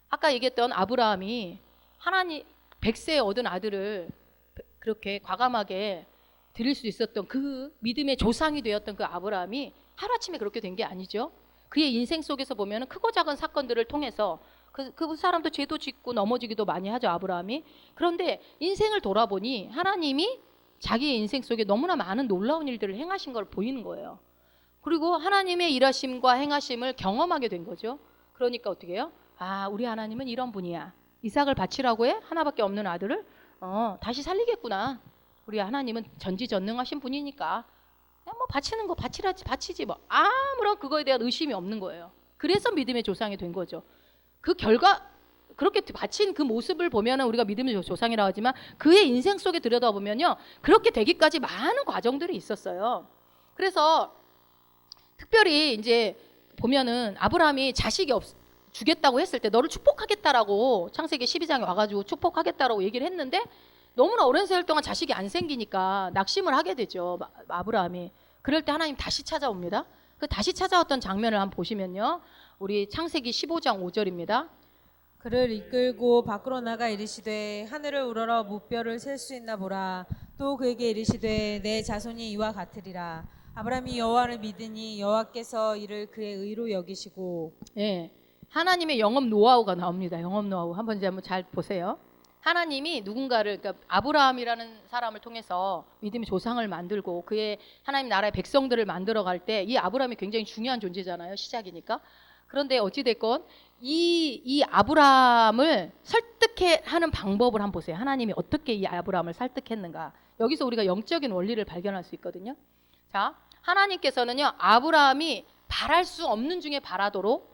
아까 얘기했던 아브라함이 하나님 100세에 얻은 아들을 그렇게 과감하게 드릴 수 있었던 그 믿음의 조상이 되었던 그 아브라함이 하루아침에 그렇게 된 게 아니죠. 그의 인생 속에서 보면 크고 작은 사건들을 통해서 그 사람도 죄도 짓고 넘어지기도 많이 하죠. 아브라함이. 그런데 인생을 돌아보니 하나님이 자기의 인생 속에 너무나 많은 놀라운 일들을 행하신 걸 보이는 거예요. 그리고 하나님의 일하심과 행하심을 경험하게 된 거죠. 그러니까 어떻게 해요? 아, 우리 하나님은 이런 분이야. 이삭을 바치라고 해? 하나밖에 없는 아들을? 다시 살리겠구나. 우리 하나님은 전지전능하신 분이니까 그냥 뭐 바치는 거 바치지 뭐. 아무런 그거에 대한 의심이 없는 거예요. 그래서 믿음의 조상이 된 거죠. 그 결과 그렇게 바친 그 모습을 보면은 우리가 믿음의 조상이라고 하지만 그의 인생 속에 들여다보면요. 그렇게 되기까지 많은 과정들이 있었어요. 그래서 특별히 이제 보면은 아브라함이 자식이 주겠다고 했을 때 너를 축복하겠다라고 창세기 12장에 와가지고 축복하겠다라고 얘기를 했는데 너무나 오랜 세월 동안 자식이 안 생기니까 낙심을 하게 되죠. 아브라함이. 그럴 때 하나님 다시 찾아옵니다. 그 다시 찾아왔던 장면을 한번 보시면요. 우리 창세기 15장 5절입니다. 그를 이끌고 밖으로 나가 이르시되 하늘을 우러러 무뼈를 셀 수 있나 보라. 또 그에게 이르시되 내 자손이 이와 같으리라. 아브라함이 여호와를 믿으니 여호와께서 이를 그의 의로 여기시고. 예, 하나님의 영업 노하우가 나옵니다. 영업 노하우 한번 잘 보세요. 하나님이 누군가를 그러니까 아브라함이라는 사람을 통해서 믿음의 조상을 만들고 그의 하나님 나라의 백성들을 만들어 갈 때 이 아브라함이 굉장히 중요한 존재잖아요. 시작이니까. 그런데 어찌됐건 이 아브라함을 설득해 하는 방법을 한번 보세요. 하나님이 어떻게 이 아브라함을 설득했는가. 여기서 우리가 영적인 원리를 발견할 수 있거든요. 자, 하나님께서는요. 아브라함이 바랄 수 없는 중에 바라도록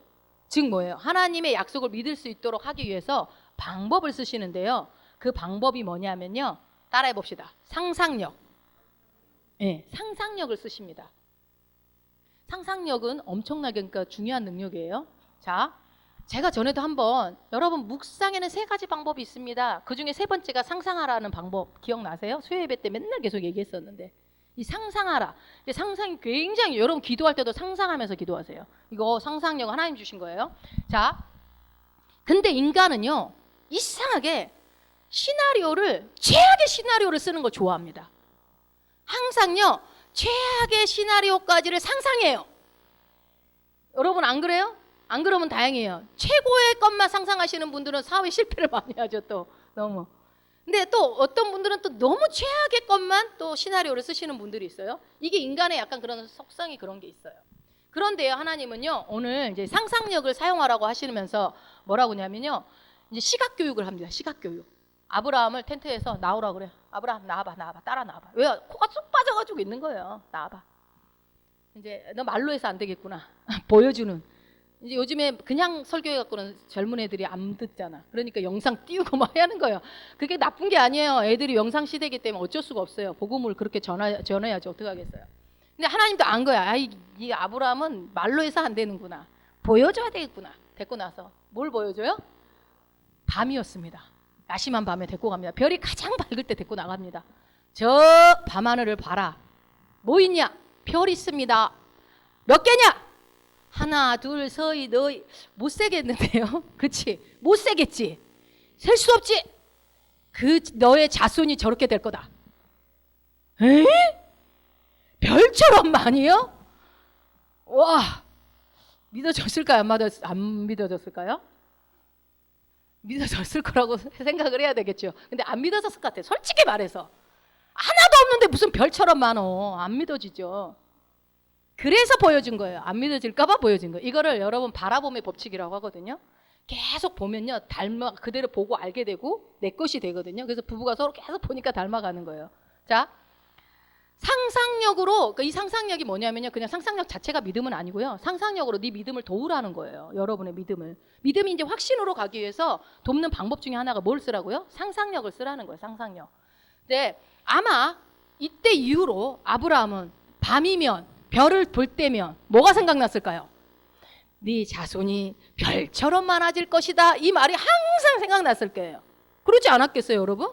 즉 뭐예요? 하나님의 약속을 믿을 수 있도록 하기 위해서 방법을 쓰시는데요. 그 방법이 뭐냐면요. 따라해 봅시다. 상상력. 네, 상상력을 쓰십니다. 상상력은 엄청나게 그러니까 중요한 능력이에요. 자, 제가 전에도 한번 여러분 묵상에는 세 가지 방법이 있습니다. 그 중에 세 번째가 상상하라는 방법 기억나세요? 수요 예배 때 맨날 계속 얘기했었는데 이 상상하라. 상상이 굉장히 여러분 기도할 때도 상상하면서 기도하세요. 이거 상상력 하나님 주신 거예요. 자, 근데 인간은요 이상하게 시나리오를 최악의 시나리오를 쓰는 거 좋아합니다. 항상요 최악의 시나리오까지를 상상해요. 여러분 안 그래요? 안 그러면 다행이에요. 최고의 것만 상상하시는 분들은 사회 실패를 많이 하죠. 또 너무. 근데 또 어떤 분들은 또 너무 최악의 것만 또 시나리오를 쓰시는 분들이 있어요. 이게 인간의 약간 그런 속성이 그런 게 있어요. 그런데요 하나님은요 오늘 이제 상상력을 사용하라고 하시면서 뭐라고 하냐면요 이제 시각 교육을 합니다. 시각 교육. 아브라함을 텐트에서 나오라 그래. 아브라함 나와봐 따라 나와봐. 왜? 코가 쑥 빠져가지고 있는 거예요. 나와봐. 이제 너 말로 해서 안 되겠구나. 보여주는. 이제 요즘에 그냥 설교해갖고는 젊은 애들이 안 듣잖아. 그러니까 영상 띄우고 막 하는 거예요. 그게 나쁜 게 아니에요. 애들이 영상 시대이기 때문에 어쩔 수가 없어요. 복음을 그렇게 전해야지 어떻게 하겠어요. 근데 하나님도 안 거야. 이 아브라함은 말로 해서 안 되는구나. 보여줘야 되겠구나. 데리고 나서 뭘 보여줘요? 밤이었습니다. 야심한 밤에 데리고 갑니다. 별이 가장 밝을 때 데리고 나갑니다. 저 밤하늘을 봐라. 뭐 있냐? 별 있습니다. 몇 개냐? 하나, 둘, 서이, 너희. 못 세겠는데요? 그치? 못 세겠지? 셀 수 없지? 너의 자손이 저렇게 될 거다. 에? 별처럼 많이요? 와, 믿어졌을까요? 안 믿어졌을까요? 믿어졌을 거라고 생각을 해야 되겠죠. 근데 안 믿어졌을 것 같아요. 솔직히 말해서. 하나도 없는데 무슨 별처럼 많어. 안 믿어지죠. 그래서 보여준 거예요. 안 믿어질까 봐 보여준 거예요. 이거를 여러분 바라봄의 법칙이라고 하거든요. 계속 보면요. 그대로 보고 알게 되고 내 것이 되거든요. 그래서 부부가 서로 계속 보니까 닮아가는 거예요. 자, 상상력으로 이 상상력이 뭐냐면요. 그냥 상상력 자체가 믿음은 아니고요. 상상력으로 네 믿음을 도우라는 거예요. 여러분의 믿음을. 믿음이 이제 확신으로 가기 위해서 돕는 방법 중에 하나가 뭘 쓰라고요? 상상력을 쓰라는 거예요. 상상력. 근데 아마 이때 이후로 아브라함은 밤이면 별을 볼 때면 뭐가 생각났을까요? 네 자손이 별처럼 많아질 것이다. 이 말이 항상 생각났을 거예요. 그러지 않았겠어요, 여러분?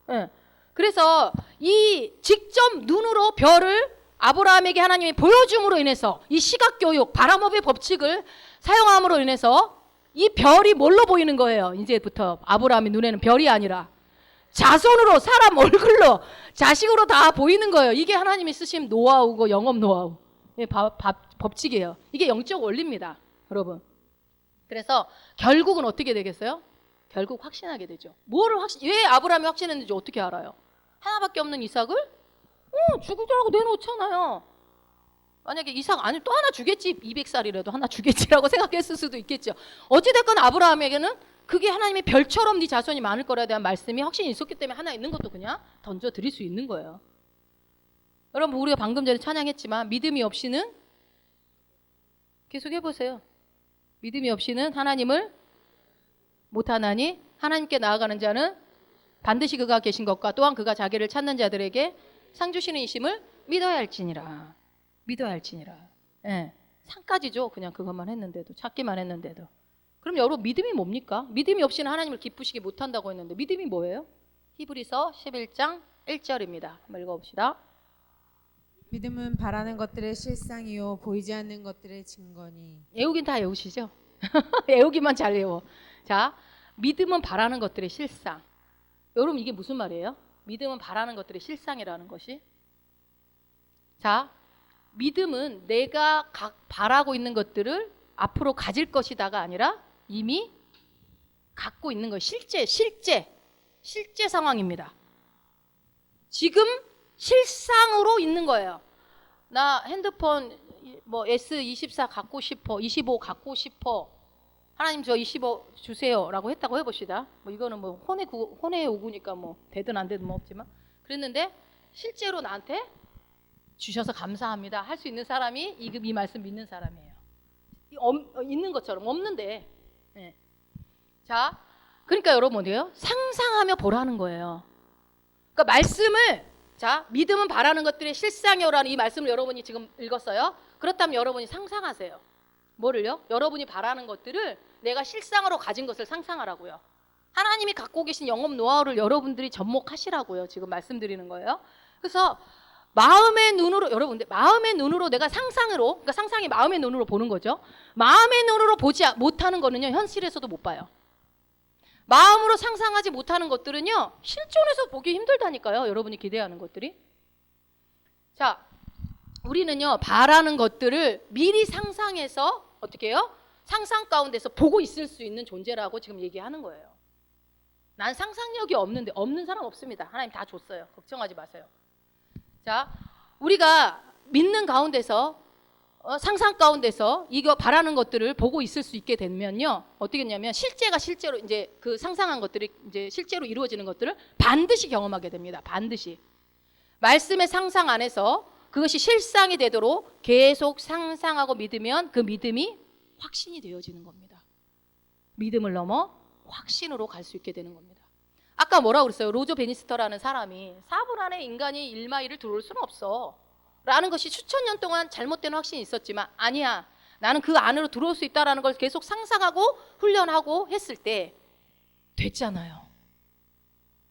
네. 그래서 이 직접 눈으로 별을 아브라함에게 하나님이 보여줌으로 인해서 이 시각교육, 바람업의 법칙을 사용함으로 인해서 이 별이 뭘로 보이는 거예요? 이제부터 아브라함의 눈에는 별이 아니라 자손으로, 사람 얼굴로, 자식으로 다 보이는 거예요. 이게 하나님이 쓰신 노하우고 영업 노하우. 법칙이에요. 이게 영적 원리입니다, 여러분. 그래서 결국은 어떻게 되겠어요? 결국 확신하게 되죠. 왜 아브라함이 확신했는지 어떻게 알아요? 하나밖에 없는 이삭을 죽이더라고 내놓잖아요. 만약에 이삭 아니 또 하나 주겠지, 200살이라도 하나 주겠지라고 생각했을 수도 있겠죠. 어찌됐건 아브라함에게는 그게 하나님의 별처럼 네 자손이 많을 거라에 대한 말씀이 확신이 있었기 때문에 하나 있는 것도 그냥 던져 드릴 수 있는 거예요. 여러분 우리가 방금 전에 찬양했지만 믿음이 없이는 계속 해보세요. 믿음이 없이는 하나님을 못하나니 하나님께 나아가는 자는 반드시 그가 계신 것과 또한 그가 자기를 찾는 자들에게 상 주시는 이심을 믿어야 할지니라. 믿어야 할지니라. 예. 상까지죠. 그냥 그것만 했는데도, 찾기만 했는데도. 그럼 여러분 믿음이 뭡니까? 믿음이 없이는 하나님을 기쁘시게 못한다고 했는데 믿음이 뭐예요? 히브리서 11장 1절입니다. 한번 읽어봅시다. 믿음은 바라는 것들의 실상이요 보이지 않는 것들의 증거니. 외우긴 다 외우시죠? 외우기만 잘 외워. 자, 믿음은 바라는 것들의 실상. 여러분 이게 무슨 말이에요? 믿음은 바라는 것들의 실상이라는 것이. 자, 믿음은 내가 바라고 있는 것들을 앞으로 가질 것이다가 아니라 이미 갖고 있는 거. 실제 상황입니다. 지금 실상으로 있는 거예요. 나 핸드폰 뭐 S24 갖고 싶어, 25 갖고 싶어. 하나님 저 25 주세요라고 했다고 해봅시다. 뭐 이거는 뭐 혼의 오구니까 뭐 되든 안 되든 뭐 없지만 그랬는데 실제로 나한테 주셔서 감사합니다 할 수 있는 사람이 이 말씀 믿는 사람이에요. 있는 것처럼 없는데. 네. 자, 그러니까 여러분 어디요? 상상하며 보라는 거예요. 그러니까 말씀을 자 믿음은 바라는 것들의 실상이요라는 이 말씀을 여러분이 지금 읽었어요. 그렇다면 여러분이 상상하세요. 뭐를요? 여러분이 바라는 것들을 내가 실상으로 가진 것을 상상하라고요. 하나님이 갖고 계신 영업 노하우를 여러분들이 접목하시라고요. 지금 말씀드리는 거예요. 그래서 마음의 눈으로 여러분들 마음의 눈으로 내가 상상으로 그러니까 상상이 마음의 눈으로 보는 거죠. 마음의 눈으로 보지 못하는 거는요 현실에서도 못 봐요. 마음으로 상상하지 못하는 것들은요 실존에서 보기 힘들다니까요. 여러분이 기대하는 것들이. 자, 우리는요 바라는 것들을 미리 상상해서 어떻게 해요? 상상 가운데서 보고 있을 수 있는 존재라고 지금 얘기하는 거예요. 난 상상력이 없는데 없는 사람 없습니다. 하나님 다 줬어요. 걱정하지 마세요. 자, 우리가 믿는 가운데서 상상 가운데서 이거 바라는 것들을 보고 있을 수 있게 되면요 어떻게 했냐면 실제가 실제로 이제 그 상상한 것들이 이제 실제로 이루어지는 것들을 반드시 경험하게 됩니다. 반드시 말씀의 상상 안에서 그것이 실상이 되도록 계속 상상하고 믿으면 그 믿음이 확신이 되어지는 겁니다. 믿음을 넘어 확신으로 갈 수 있게 되는 겁니다. 아까 뭐라고 그랬어요? 로저 베니스터라는 사람이 4분 안에 인간이 1마일을 들어올 수는 없어 라는 것이 수천 년 동안 잘못된 확신이 있었지만 아니야 나는 그 안으로 들어올 수 있다는 걸 계속 상상하고 훈련하고 했을 때 됐잖아요.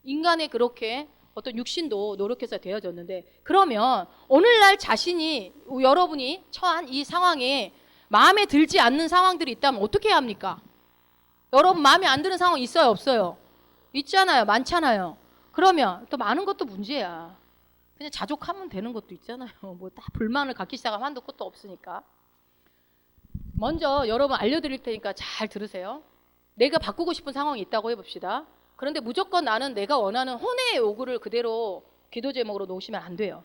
인간의 그렇게 어떤 육신도 노력해서 되어졌는데 그러면 오늘날 자신이 여러분이 처한 이 상황에 마음에 들지 않는 상황들이 있다면 어떻게 해야 합니까? 여러분 마음에 안 드는 상황 있어요 없어요? 있잖아요. 많잖아요. 그러면 또 많은 것도 문제야. 그냥 자족하면 되는 것도 있잖아요. 뭐 다 불만을 갖기 시작하면 한도 끝도 없으니까. 먼저 여러분 알려드릴 테니까 잘 들으세요. 내가 바꾸고 싶은 상황이 있다고 해봅시다. 그런데 무조건 나는 내가 원하는 혼의 요구를 그대로 기도 제목으로 놓으시면 안 돼요.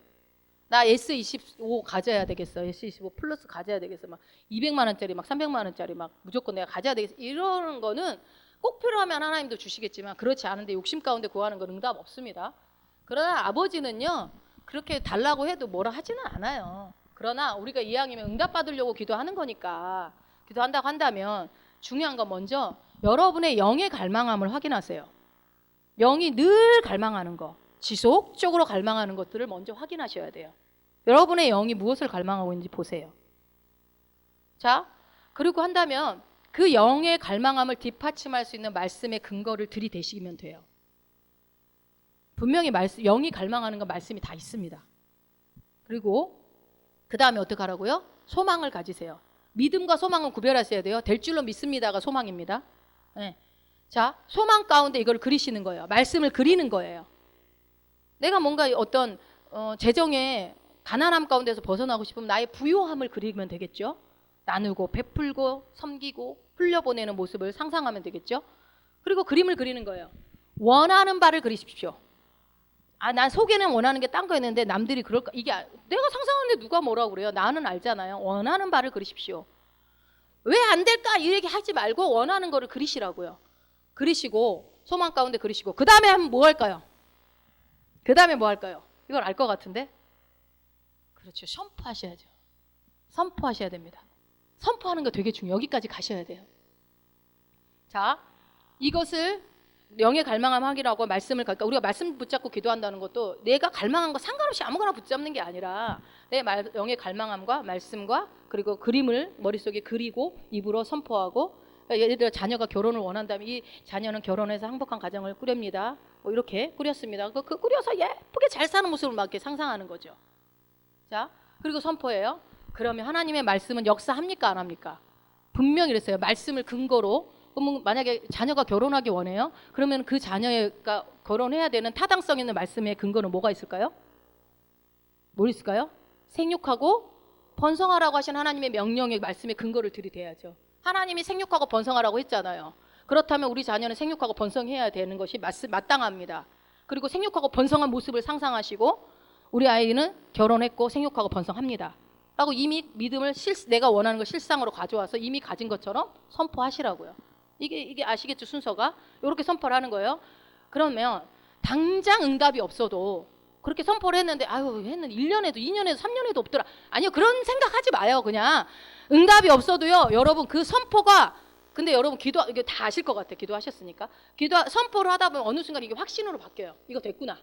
나 S25 가져야 되겠어. S25 플러스 가져야 되겠어. 막 200만 원짜리 막 300만 원짜리 막 무조건 내가 가져야 되겠어. 이러는 거는 꼭 필요하면 하나님도 주시겠지만 그렇지 않은데 욕심 가운데 구하는 건 응답 없습니다. 그러나 아버지는요 그렇게 달라고 해도 뭐라 하지는 않아요. 그러나 우리가 이왕이면 응답 받으려고 기도하는 거니까 기도한다고 한다면 중요한 건 먼저 여러분의 영의 갈망함을 확인하세요. 영이 늘 갈망하는 거 지속적으로 갈망하는 것들을 먼저 확인하셔야 돼요. 여러분의 영이 무엇을 갈망하고 있는지 보세요. 자, 그리고 한다면 그 영의 갈망함을 뒷받침할 수 있는 말씀의 근거를 들이대시면 돼요. 분명히 영이 갈망하는 건 말씀이 다 있습니다. 그리고 그 다음에 어떻게 하라고요? 소망을 가지세요. 믿음과 소망은 구별하셔야 돼요. 될 줄로 믿습니다가 소망입니다. 네. 자, 소망 가운데 이걸 그리시는 거예요. 말씀을 그리는 거예요. 내가 뭔가 어떤 재정의 가난함 가운데서 벗어나고 싶으면 나의 부요함을 그리면 되겠죠. 나누고 베풀고 섬기고 흘려보내는 모습을 상상하면 되겠죠. 그리고 그림을 그리는 거예요. 원하는 바를 그리십시오. 아, 난 속에는 원하는 게 딴 거였는데 남들이 그럴까? 이게 내가 상상하는데 누가 뭐라고 그래요? 나는 알잖아요. 원하는 바를 그리십시오. 왜 안 될까? 이 얘기 하지 말고 원하는 거를 그리시라고요. 그리시고 소망 가운데 그리시고 그 다음에 하면 뭐 할까요? 그 다음에 뭐 할까요? 이걸 알 것 같은데? 그렇죠. 선포하셔야죠. 선포하셔야 됩니다. 선포하는 거 되게 중요해요. 여기까지 가셔야 돼요. 자, 이것을 영의 갈망함 하기라고 말씀을 그러니까 우리가 말씀 붙잡고 기도한다는 것도 내가 갈망한 거 상관없이 아무거나 붙잡는 게 아니라 내 영의 갈망함과 말씀과 그리고 그림을 머릿속에 그리고 입으로 선포하고 예를 들어 자녀가 결혼을 원한다면 이 자녀는 결혼해서 행복한 가정을 꾸렵니다. 뭐 이렇게 꾸렸습니다. 그 꾸려서 예쁘게 잘 사는 모습을 막 이렇게 상상하는 거죠. 자, 그리고 선포해요. 그러면 하나님의 말씀은 역사합니까 안 합니까? 분명히 이랬어요. 말씀을 근거로 그러면 만약에 자녀가 결혼하기 원해요. 그러면 그 자녀가 결혼해야 되는 타당성 있는 말씀의 근거는 뭐가 있을까요? 뭐 있을까요? 생육하고 번성하라고 하신 하나님의 명령의 말씀의 근거를 들이대야죠. 하나님이 생육하고 번성하라고 했잖아요. 그렇다면 우리 자녀는 생육하고 번성해야 되는 것이 마땅합니다. 그리고 생육하고 번성한 모습을 상상하시고 우리 아이는 결혼했고 생육하고 번성합니다. 라고 이미 믿음을 내가 원하는 걸 실상으로 가져와서 이미 가진 것처럼 선포하시라고요. 이게 아시겠죠? 순서가 이렇게 선포를 하는 거예요. 그러면 당장 응답이 없어도 그렇게 선포를 했는데 아유 했는데 1년에도 2년에도 3년에도 없더라. 아니요, 그런 생각하지 마요. 그냥 응답이 없어도요. 여러분 그 선포가 근데 여러분 이게 다 아실 것 같아요. 기도하셨으니까 선포를 하다 보면 어느 순간 이게 확신으로 바뀌어요. 이거 됐구나.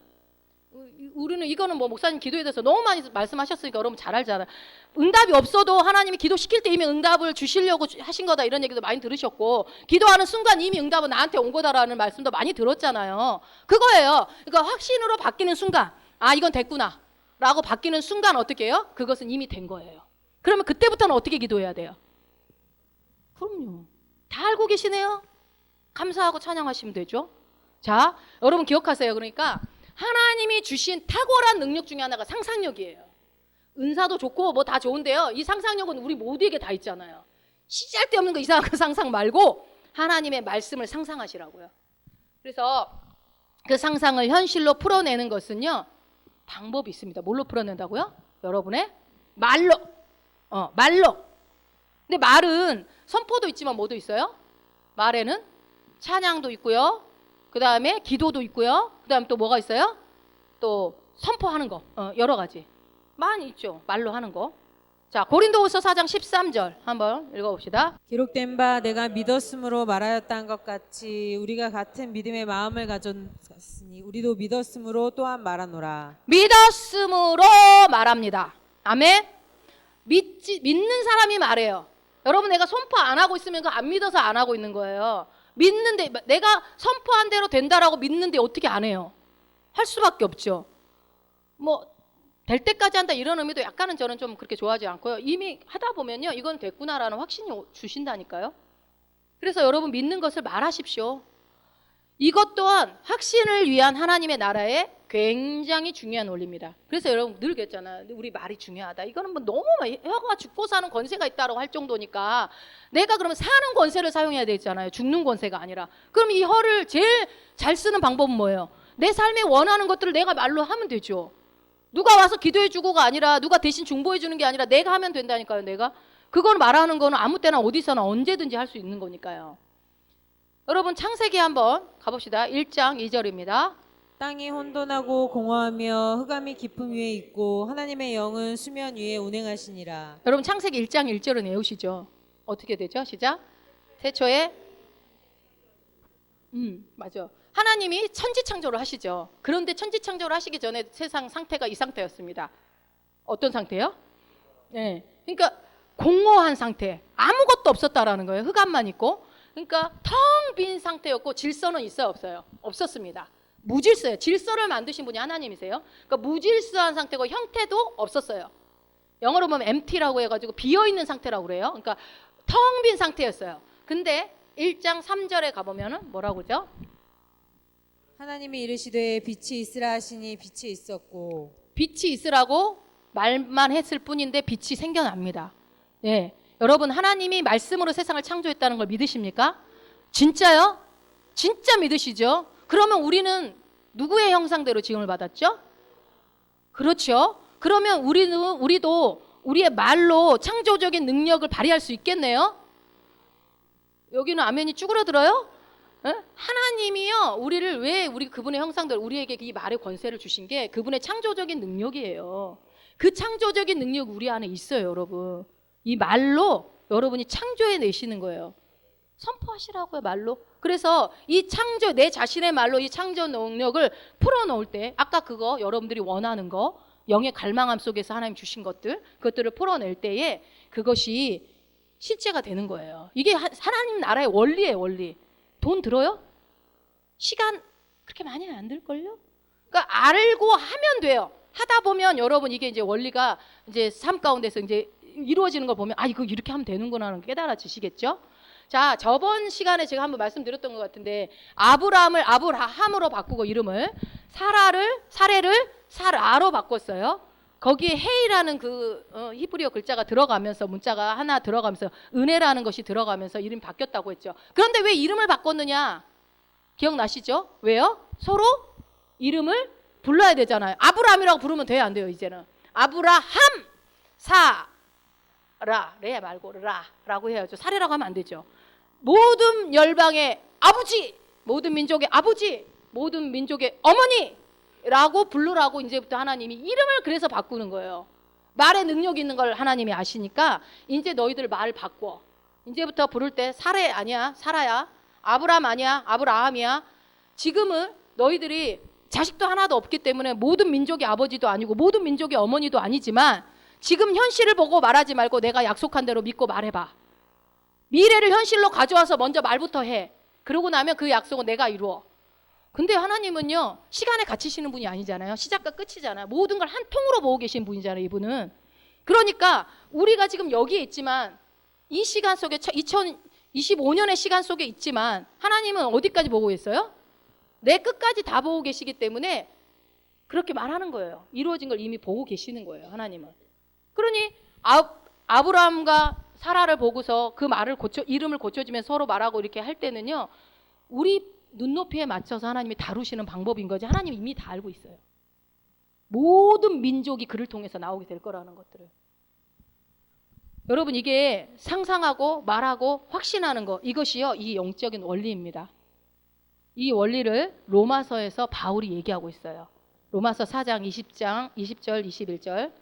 우리는 이거는 뭐 목사님 기도에 대해서 너무 많이 말씀하셨으니까 여러분 잘 알잖아요. 응답이 없어도 하나님이 기도 시킬 때 이미 응답을 주시려고 하신 거다 이런 얘기도 많이 들으셨고, 기도하는 순간 이미 응답은 나한테 온 거다라는 말씀도 많이 들었잖아요. 그거예요. 그러니까 확신으로 바뀌는 순간, 아 이건 됐구나 라고 바뀌는 순간 어떻게 해요? 그것은 이미 된 거예요. 그러면 그때부터는 어떻게 기도해야 돼요? 그럼요. 다 알고 계시네요. 감사하고 찬양하시면 되죠. 자, 여러분 기억하세요. 그러니까 하나님이 주신 탁월한 능력 중에 하나가 상상력이에요. 은사도 좋고 뭐 다 좋은데요. 이 상상력은 우리 모두에게 다 있잖아요. 시잘데없는 거 이상한 거 상상 말고 하나님의 말씀을 상상하시라고요. 그래서 그 상상을 현실로 풀어내는 것은요, 방법이 있습니다. 뭘로 풀어낸다고요? 여러분의 말로. 말로. 근데 말은 선포도 있지만 뭐도 있어요? 말에는 찬양도 있고요. 그 다음에 기도도 있고요. 그 다음에 또 뭐가 있어요? 또 선포하는 거. 여러 가지. 많이 있죠. 말로 하는 거. 자, 고린도후서 4장 13절 한번 읽어봅시다. 기록된 바 내가 믿었으므로 말하였다는 것 같이 우리가 같은 믿음의 마음을 가졌으니 우리도 믿었으므로 또한 말하노라. 믿었으므로 말합니다. 아멘. 믿는 사람이 말해요. 여러분, 내가 선포 안 하고 있으면 그 안 믿어서 안 하고 있는 거예요. 믿는데, 내가 선포한 대로 된다라고 믿는데 어떻게 안 해요? 할 수밖에 없죠. 뭐 될 때까지 한다 이런 의미도 약간은 저는 좀 그렇게 좋아하지 않고요. 이미 하다 보면요, 이건 됐구나라는 확신이 주신다니까요. 그래서 여러분 믿는 것을 말하십시오. 이것 또한 확신을 위한 하나님의 나라의 굉장히 중요한 원리입니다. 그래서 여러분 늘 그랬잖아요. 우리 말이 중요하다. 이거는 뭐 너무 혀가 죽고 사는 권세가 있다고 할 정도니까 내가 그러면 사는 권세를 사용해야 되잖아요. 죽는 권세가 아니라. 그럼 이 혀를 제일 잘 쓰는 방법은 뭐예요? 내 삶에 원하는 것들을 내가 말로 하면 되죠. 누가 와서 기도해 주고가 아니라, 누가 대신 중보해 주는 게 아니라 내가 하면 된다니까요. 내가. 그걸 말하는 거는 아무 때나 어디서나 언제든지 할 수 있는 거니까요. 여러분 창세기 한번 가봅시다. 1장 2절입니다. 땅이 혼돈하고 공허하며 흑암이 깊음 위에 있고 하나님의 영은 수면 위에 운행하시니라. 여러분 창세기 1장 1절은 외우시죠? 어떻게 되죠? 시작. 태초에 맞아. 하나님이 천지창조를 하시죠. 그런데 천지창조를 하시기 전에 세상 상태가 이 상태였습니다. 어떤 상태요? 네. 그러니까 공허한 상태, 아무것도 없었다라는 거예요. 흑암만 있고. 그러니까 텅 빈 상태였고 질서는 있어요, 없어요? 없었습니다. 무질서예요. 질서를 만드신 분이 하나님이세요. 그러니까 무질서한 상태고 형태도 없었어요. 영어로 보면 empty라고 해가지고 비어있는 상태라고 그래요. 그러니까 텅 빈 상태였어요. 근데 1장 3절에 가보면은 뭐라고 그러죠? 하나님이 이르시되 빛이 있으라 하시니 빛이 있었고. 빛이 있으라고 말만 했을 뿐인데 빛이 생겨납니다. 예, 여러분 하나님이 말씀으로 세상을 창조했다는 걸 믿으십니까? 진짜요? 진짜 믿으시죠? 그러면 우리는 누구의 형상대로 지음을 받았죠? 그렇죠. 그러면 우리도 우리의 말로 창조적인 능력을 발휘할 수 있겠네요. 여기는 아멘이 쭈그러들어요? 에? 하나님이요, 우리를 왜 우리 그분의 형상대로 우리에게 이 말의 권세를 주신 게 그분의 창조적인 능력이에요. 그 창조적인 능력이 우리 안에 있어요, 여러분. 이 말로 여러분이 창조해 내시는 거예요. 선포하시라고요, 말로. 그래서 이 창조, 내 자신의 말로 이 창조 능력을 풀어놓을 때, 아까 그거 여러분들이 원하는 거, 영의 갈망함 속에서 하나님 주신 것들, 그것들을 풀어낼 때에 그것이 실제가 되는 거예요. 이게 하나님 나라의 원리예요, 원리. 돈 들어요? 시간 그렇게 많이는 안 들걸요? 그러니까 알고 하면 돼요. 하다 보면 여러분 이게 이제 원리가 이제 삶 가운데서 이제 이루어지는 걸 보면, 아, 이거 이렇게 하면 되는구나 하는 게 깨달아지시겠죠? 자, 저번 시간에 제가 한번 말씀드렸던 것 같은데, 아브라함을 아브라함으로 바꾸고 이름을 사례를 사라로 바꿨어요. 거기에 헤이라는 그 히브리어 글자가 들어가면서, 문자가 하나 들어가면서 은혜라는 것이 들어가면서 이름이 바뀌었다고 했죠. 그런데 왜 이름을 바꿨느냐? 기억나시죠? 왜요? 서로 이름을 불러야 되잖아요. 아브라함이라고 부르면 돼요, 안 돼요? 이제는 아브라함 사라, 레 말고 라라고 해야죠. 사례라고 하면 안 되죠. 모든 열방의 아버지, 모든 민족의 아버지, 모든 민족의 어머니 라고 부르라고 이제부터 하나님이 이름을 그래서 바꾸는 거예요. 말에 능력이 있는 걸 하나님이 아시니까 이제 너희들 말 바꿔. 이제부터 부를 때 사례 아니야, 사라야. 아브라함 아니야, 아브라함이야. 지금은 너희들이 자식도 하나도 없기 때문에 모든 민족이 아버지도 아니고 모든 민족이 어머니도 아니지만 지금 현실을 보고 말하지 말고 내가 약속한 대로 믿고 말해봐. 미래를 현실로 가져와서 먼저 말부터 해. 그러고 나면 그 약속은 내가 이루어. 근데 하나님은요, 시간에 갇히시는 분이 아니잖아요. 시작과 끝이잖아요. 모든 걸 한 통으로 보고 계신 분이잖아요, 이분은. 그러니까 우리가 지금 여기에 있지만 이 시간 속에 2025년의 시간 속에 있지만 하나님은 어디까지 보고 있어요? 내 끝까지 다 보고 계시기 때문에 그렇게 말하는 거예요. 이루어진 걸 이미 보고 계시는 거예요, 하나님은. 그러니 아브라함과 사라를 보고서 그 말을 이름을 고쳐주면서 서로 말하고 이렇게 할 때는요, 우리 눈높이에 맞춰서 하나님이 다루시는 방법인 거지. 하나님 이미 다 알고 있어요. 모든 민족이 그를 통해서 나오게 될 거라는 것들을. 여러분, 이게 상상하고 말하고 확신하는 거, 이것이요, 이 영적인 원리입니다. 이 원리를 로마서에서 바울이 얘기하고 있어요. 로마서 4장 20절 21절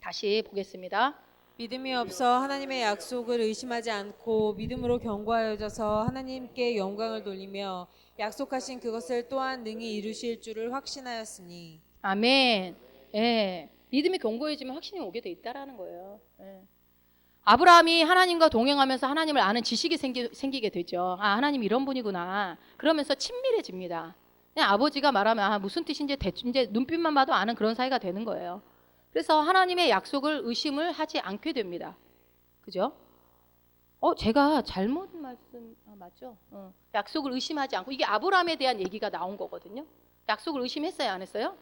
다시 보겠습니다. 믿음이 없어 하나님의 약속을 의심하지 않고 믿음으로 견고하여져서 하나님께 영광을 돌리며 약속하신 그것을 또한 능히 이루실 줄을 확신하였으니. 아멘. 예. 믿음이 견고해지면 확신이 오게 돼 있다라는 거예요. 예. 아브라함이 하나님과 동행하면서 하나님을 아는 지식이 생기게 되죠. 아, 하나님 이런 분이구나. 그러면서 친밀해집니다. 그냥 아버지가 말하면 무슨 뜻인지 대충 이제 눈빛만 봐도 아는 그런 사이가 되는 거예요. 그래서 하나님의 약속을 의심을 하지 않게 됩니다. 그죠? 제가 잘못 맞죠? 약속을 의심하지 않고, 이게 아브라함에 대한 얘기가 나온 거거든요. 약속을 의심했어요, 안 했어요?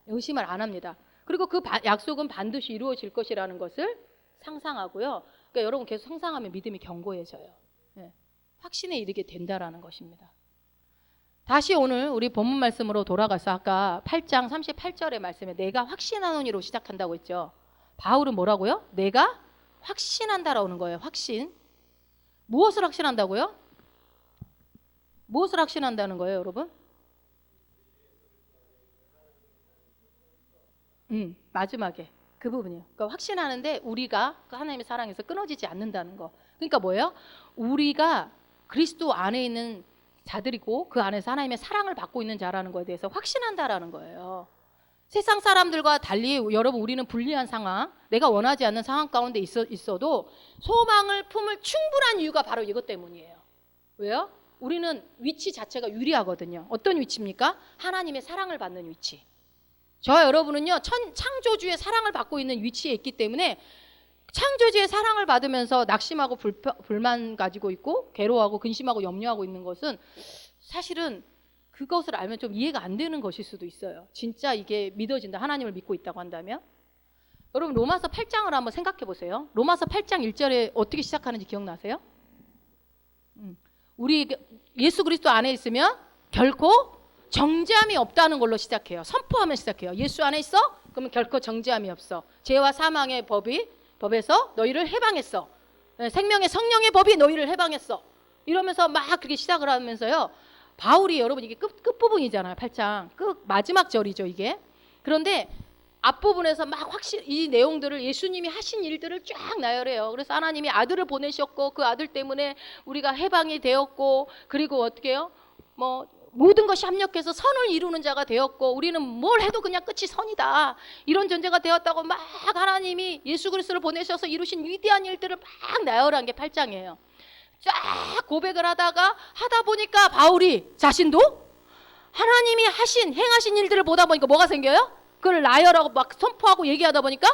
의심을 안 합니다. 그리고 그 약속은 반드시 이루어질 것이라는 것을 상상하고요. 그러니까 여러분 계속 상상하면 믿음이 견고해져요. 네. 확신에 이르게 된다라는 것입니다. 다시 오늘 우리 본문 말씀으로 돌아가서 아까 8장 38절의 말씀에 내가 확신하노니로 시작한다고 했죠. 바울은 뭐라고요? 내가 확신한다라는 거예요. 확신. 무엇을 확신한다고요? 무엇을 확신한다는 거예요, 여러분? 마지막에 그 부분이에요. 그러니까 확신하는데 우리가 그 하나님의 사랑에서 끊어지지 않는다는 거. 그러니까 뭐예요? 우리가 그리스도 안에 있는 자들이고 그 안에서 하나님의 사랑을 받고 있는 자라는 거에 대해서 확신한다라는 거예요. 세상 사람들과 달리 여러분, 우리는 불리한 상황, 내가 원하지 않는 상황 가운데 있어도 소망을 품을 충분한 이유가 바로 이것 때문이에요. 왜요? 우리는 위치 자체가 유리하거든요. 어떤 위치입니까? 하나님의 사랑을 받는 위치. 저와 여러분은요, 창조주의 사랑을 받고 있는 위치에 있기 때문에 창조주의 사랑을 받으면서 낙심하고 불만 가지고 있고 괴로워하고 근심하고 염려하고 있는 것은 사실은 그것을 알면 좀 이해가 안 되는 것일 수도 있어요. 진짜 이게 믿어진다, 하나님을 믿고 있다고 한다면. 여러분, 로마서 8장을 한번 생각해 보세요. 로마서 8장 1절에 어떻게 시작하는지 기억나세요? 우리 예수 그리스도 안에 있으면 결코 정죄함이 없다는 걸로 시작해요. 선포하면 시작해요. 예수 안에 있어? 그러면 결코 정죄함이 없어. 죄와 사망의 법에서 너희를 해방했어. 생명의 성령의 법이 너희를 해방했어. 이러면서 막 그렇게 시작을 하면서요. 바울이, 여러분, 이게 끝부분이잖아요. 8장 끝 마지막 절이죠, 이게. 그런데 앞부분에서 막 이 내용들을, 예수님이 하신 일들을 쫙 나열해요. 그래서 하나님이 아들을 보내셨고 그 아들 때문에 우리가 해방이 되었고, 그리고 어떻게 해요? 모든 것이 합력해서 선을 이루는 자가 되었고, 우리는 뭘 해도 그냥 끝이 선이다, 이런 존재가 되었다고 막 하나님이 예수 그리스도를 보내셔서 이루신 위대한 일들을 막 나열한 게 8장이에요. 쫙 고백을 하다 보니까 바울이 자신도 하나님이 행하신 일들을 보다 보니까 뭐가 생겨요? 그걸 나열하고 막 선포하고 얘기하다 보니까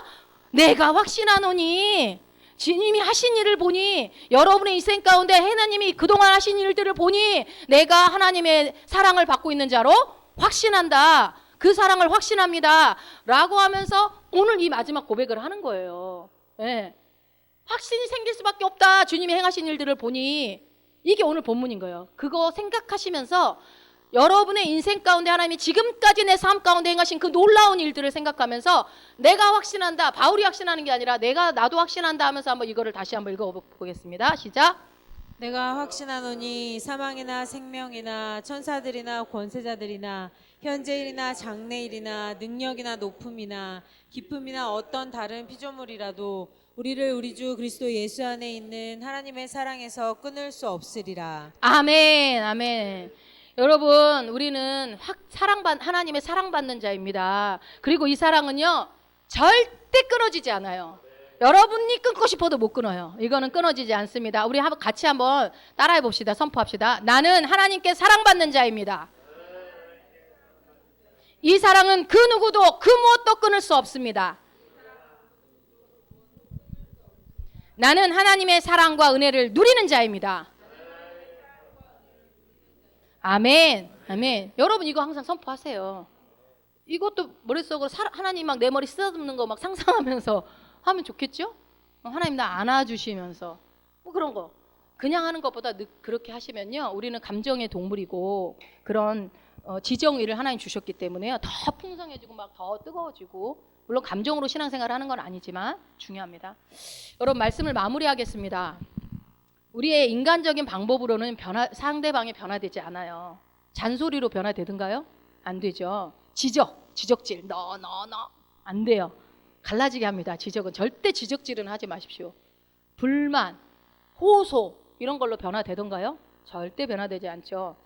내가 확신하노니, 주님이 하신 일을 보니, 여러분의 인생 가운데 하나님이 그동안 하신 일들을 보니 내가 하나님의 사랑을 받고 있는 자로 확신한다, 그 사랑을 확신합니다 라고 하면서 오늘 이 마지막 고백을 하는 거예요. 네. 확신이 생길 수밖에 없다, 주님이 행하신 일들을 보니. 이게 오늘 본문인 거예요. 그거 생각하시면서 여러분의 인생 가운데 하나님이 지금까지 내 삶 가운데 행하신 그 놀라운 일들을 생각하면서 내가 확신한다, 바울이 확신하는 게 아니라 나도 확신한다 하면서 한번 이거를 다시 한번 읽어보겠습니다. 시작. 내가 확신하노니 사망이나 생명이나 천사들이나 권세자들이나 현재일이나 장래일이나 능력이나 높음이나 기쁨이나 어떤 다른 피조물이라도 우리를 우리 주 그리스도 예수 안에 있는 하나님의 사랑에서 끊을 수 없으리라. 아멘, 아멘. 여러분, 우리는 하나님의 사랑받는 자입니다. 그리고 이 사랑은요, 절대 끊어지지 않아요. 여러분이 끊고 싶어도 못 끊어요. 이거는 끊어지지 않습니다. 우리 같이 한번 따라해 봅시다. 선포합시다. 나는 하나님께 사랑받는 자입니다. 이 사랑은 그 누구도 그 무엇도 끊을 수 없습니다. 나는 하나님의 사랑과 은혜를 누리는 자입니다. 아멘. 아멘. 여러분 이거 항상 선포하세요. 이것도 머릿속으로 하나님 막 내 머리 쓰다듬는 거 막 상상하면서 하면 좋겠죠? 하나님 나 안아주시면서 뭐 그런 거 그냥 하는 것보다 그렇게 하시면요, 우리는 감정의 동물이고 그런 지정의를 하나님 주셨기 때문에요, 더 풍성해지고 막 더 뜨거워지고, 물론 감정으로 신앙생활을 하는 건 아니지만 중요합니다. 여러분 말씀을 마무리하겠습니다. 우리의 인간적인 방법으로는 상대방이 변화되지 않아요. 잔소리로 변화되든가요? 안 되죠. 지적질 너 안 돼요. 갈라지게 합니다. 지적은 절대 지적질은 하지 마십시오. 불만, 호소 이런 걸로 변화되던가요? 절대 변화되지 않죠.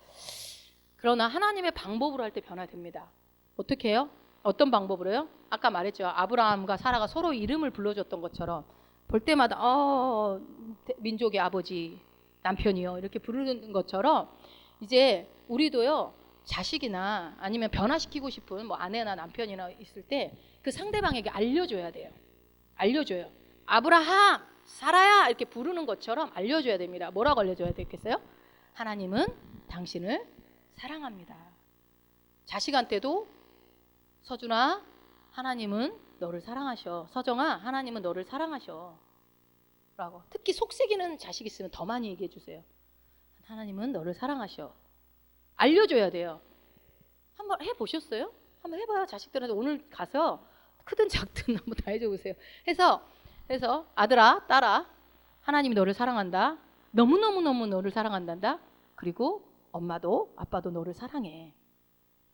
그러나 하나님의 방법으로 할 때 변화됩니다. 어떻게 해요? 어떤 방법으로요? 아까 말했죠. 아브라함과 사라가 서로 이름을 불러줬던 것처럼 볼 때마다 민족의 아버지, 남편이요 이렇게 부르는 것처럼 이제 우리도요, 자식이나 아니면 변화시키고 싶은 뭐 아내나 남편이나 있을 때 그 상대방에게 알려줘야 돼요. 알려줘요. 아브라함, 사라야 이렇게 부르는 것처럼 알려줘야 됩니다. 뭐라고 알려줘야 되겠어요? 하나님은 당신을 사랑합니다. 자식한테도 서준아, 하나님은 너를 사랑하셔. 서정아, 하나님은 너를 사랑하셔. 라고. 특히 속삭이는 자식 있으면 더 많이 얘기해 주세요. 하나님은 너를 사랑하셔. 알려줘야 돼요. 한번 해보셨어요? 한번 해봐요. 자식들한테 오늘 가서 크든 작든 한번 다 해줘 보세요. 해서 아들아, 딸아, 하나님이 너를 사랑한다. 너무너무너무 너를 사랑한단다. 그리고 엄마도 아빠도 너를 사랑해.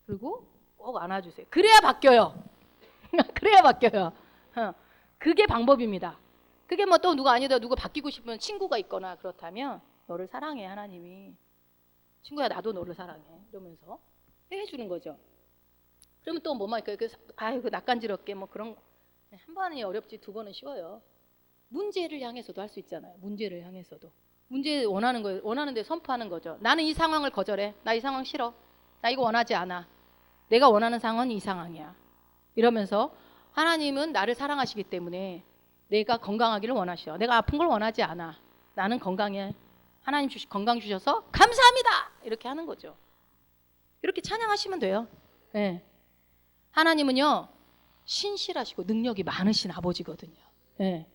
그리고 꼭 안아주세요. 그래야 바뀌어요. 그래야 바뀌어요. 그게 방법입니다. 그게 뭐 또 누가 아니다 누가 바뀌고 싶으면 친구가 있거나 그렇다면 너를 사랑해 하나님이. 친구야 나도 너를 사랑해 이러면서 해주는 거죠. 그러면 또 뭐만 아이고 낯간지럽게 뭐 그런 한 번이 어렵지 두 번은 쉬워요. 문제를 향해서도 할 수 있잖아요. 문제를 향해서도 문제 원하는 거 원하는데 선포하는 거죠. 나는 이 상황을 거절해. 나 이 상황 싫어. 나 이거 원하지 않아. 내가 원하는 상황은 이 상황이야. 이러면서 하나님은 나를 사랑하시기 때문에 내가 건강하기를 원하셔. 내가 아픈 걸 원하지 않아. 나는 건강해. 하나님 건강 주셔서 감사합니다. 이렇게 하는 거죠. 이렇게 찬양하시면 돼요. 네. 하나님은요 신실하시고 능력이 많으신 아버지거든요. 네.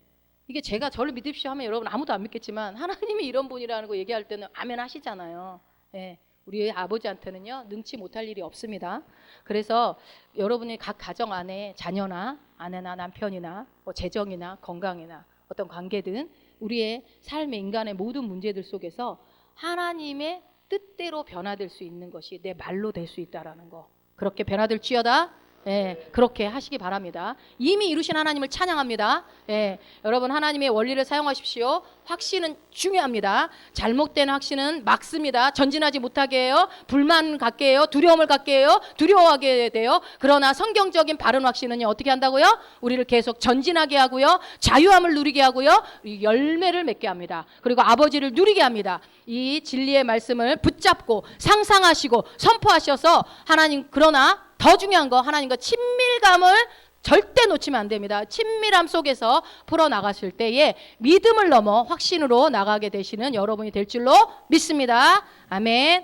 이게 제가 저를 믿으십시오 하면 여러분 아무도 안 믿겠지만 하나님이 이런 분이라는 거 얘기할 때는 아멘 하시잖아요. 네. 우리 아버지한테는요 능치 못할 일이 없습니다. 그래서 여러분이 각 가정 안에 자녀나 아내나 남편이나 뭐 재정이나 건강이나 어떤 관계든 우리의 삶의 인간의 모든 문제들 속에서 하나님의 뜻대로 변화될 수 있는 것이 내 말로 될 수 있다라는 거. 그렇게 변화될지어다. 예, 그렇게 하시기 바랍니다. 이미 이루신 하나님을 찬양합니다. 예, 여러분 하나님의 원리를 사용하십시오. 확신은 중요합니다. 잘못된 확신은 막습니다. 전진하지 못하게 해요. 불만 갖게 해요. 두려움을 갖게 해요. 두려워하게 돼요. 그러나 성경적인 바른 확신은요 어떻게 한다고요? 우리를 계속 전진하게 하고요. 자유함을 누리게 하고요. 열매를 맺게 합니다. 그리고 아버지를 누리게 합니다. 이 진리의 말씀을 붙잡고 상상하시고 선포하셔서 하나님, 그러나 더 중요한 거 하나님과 친밀감을 절대 놓치면 안 됩니다. 친밀함 속에서 풀어나가실 때에 믿음을 넘어 확신으로 나가게 되시는 여러분이 될 줄로 믿습니다. 아멘.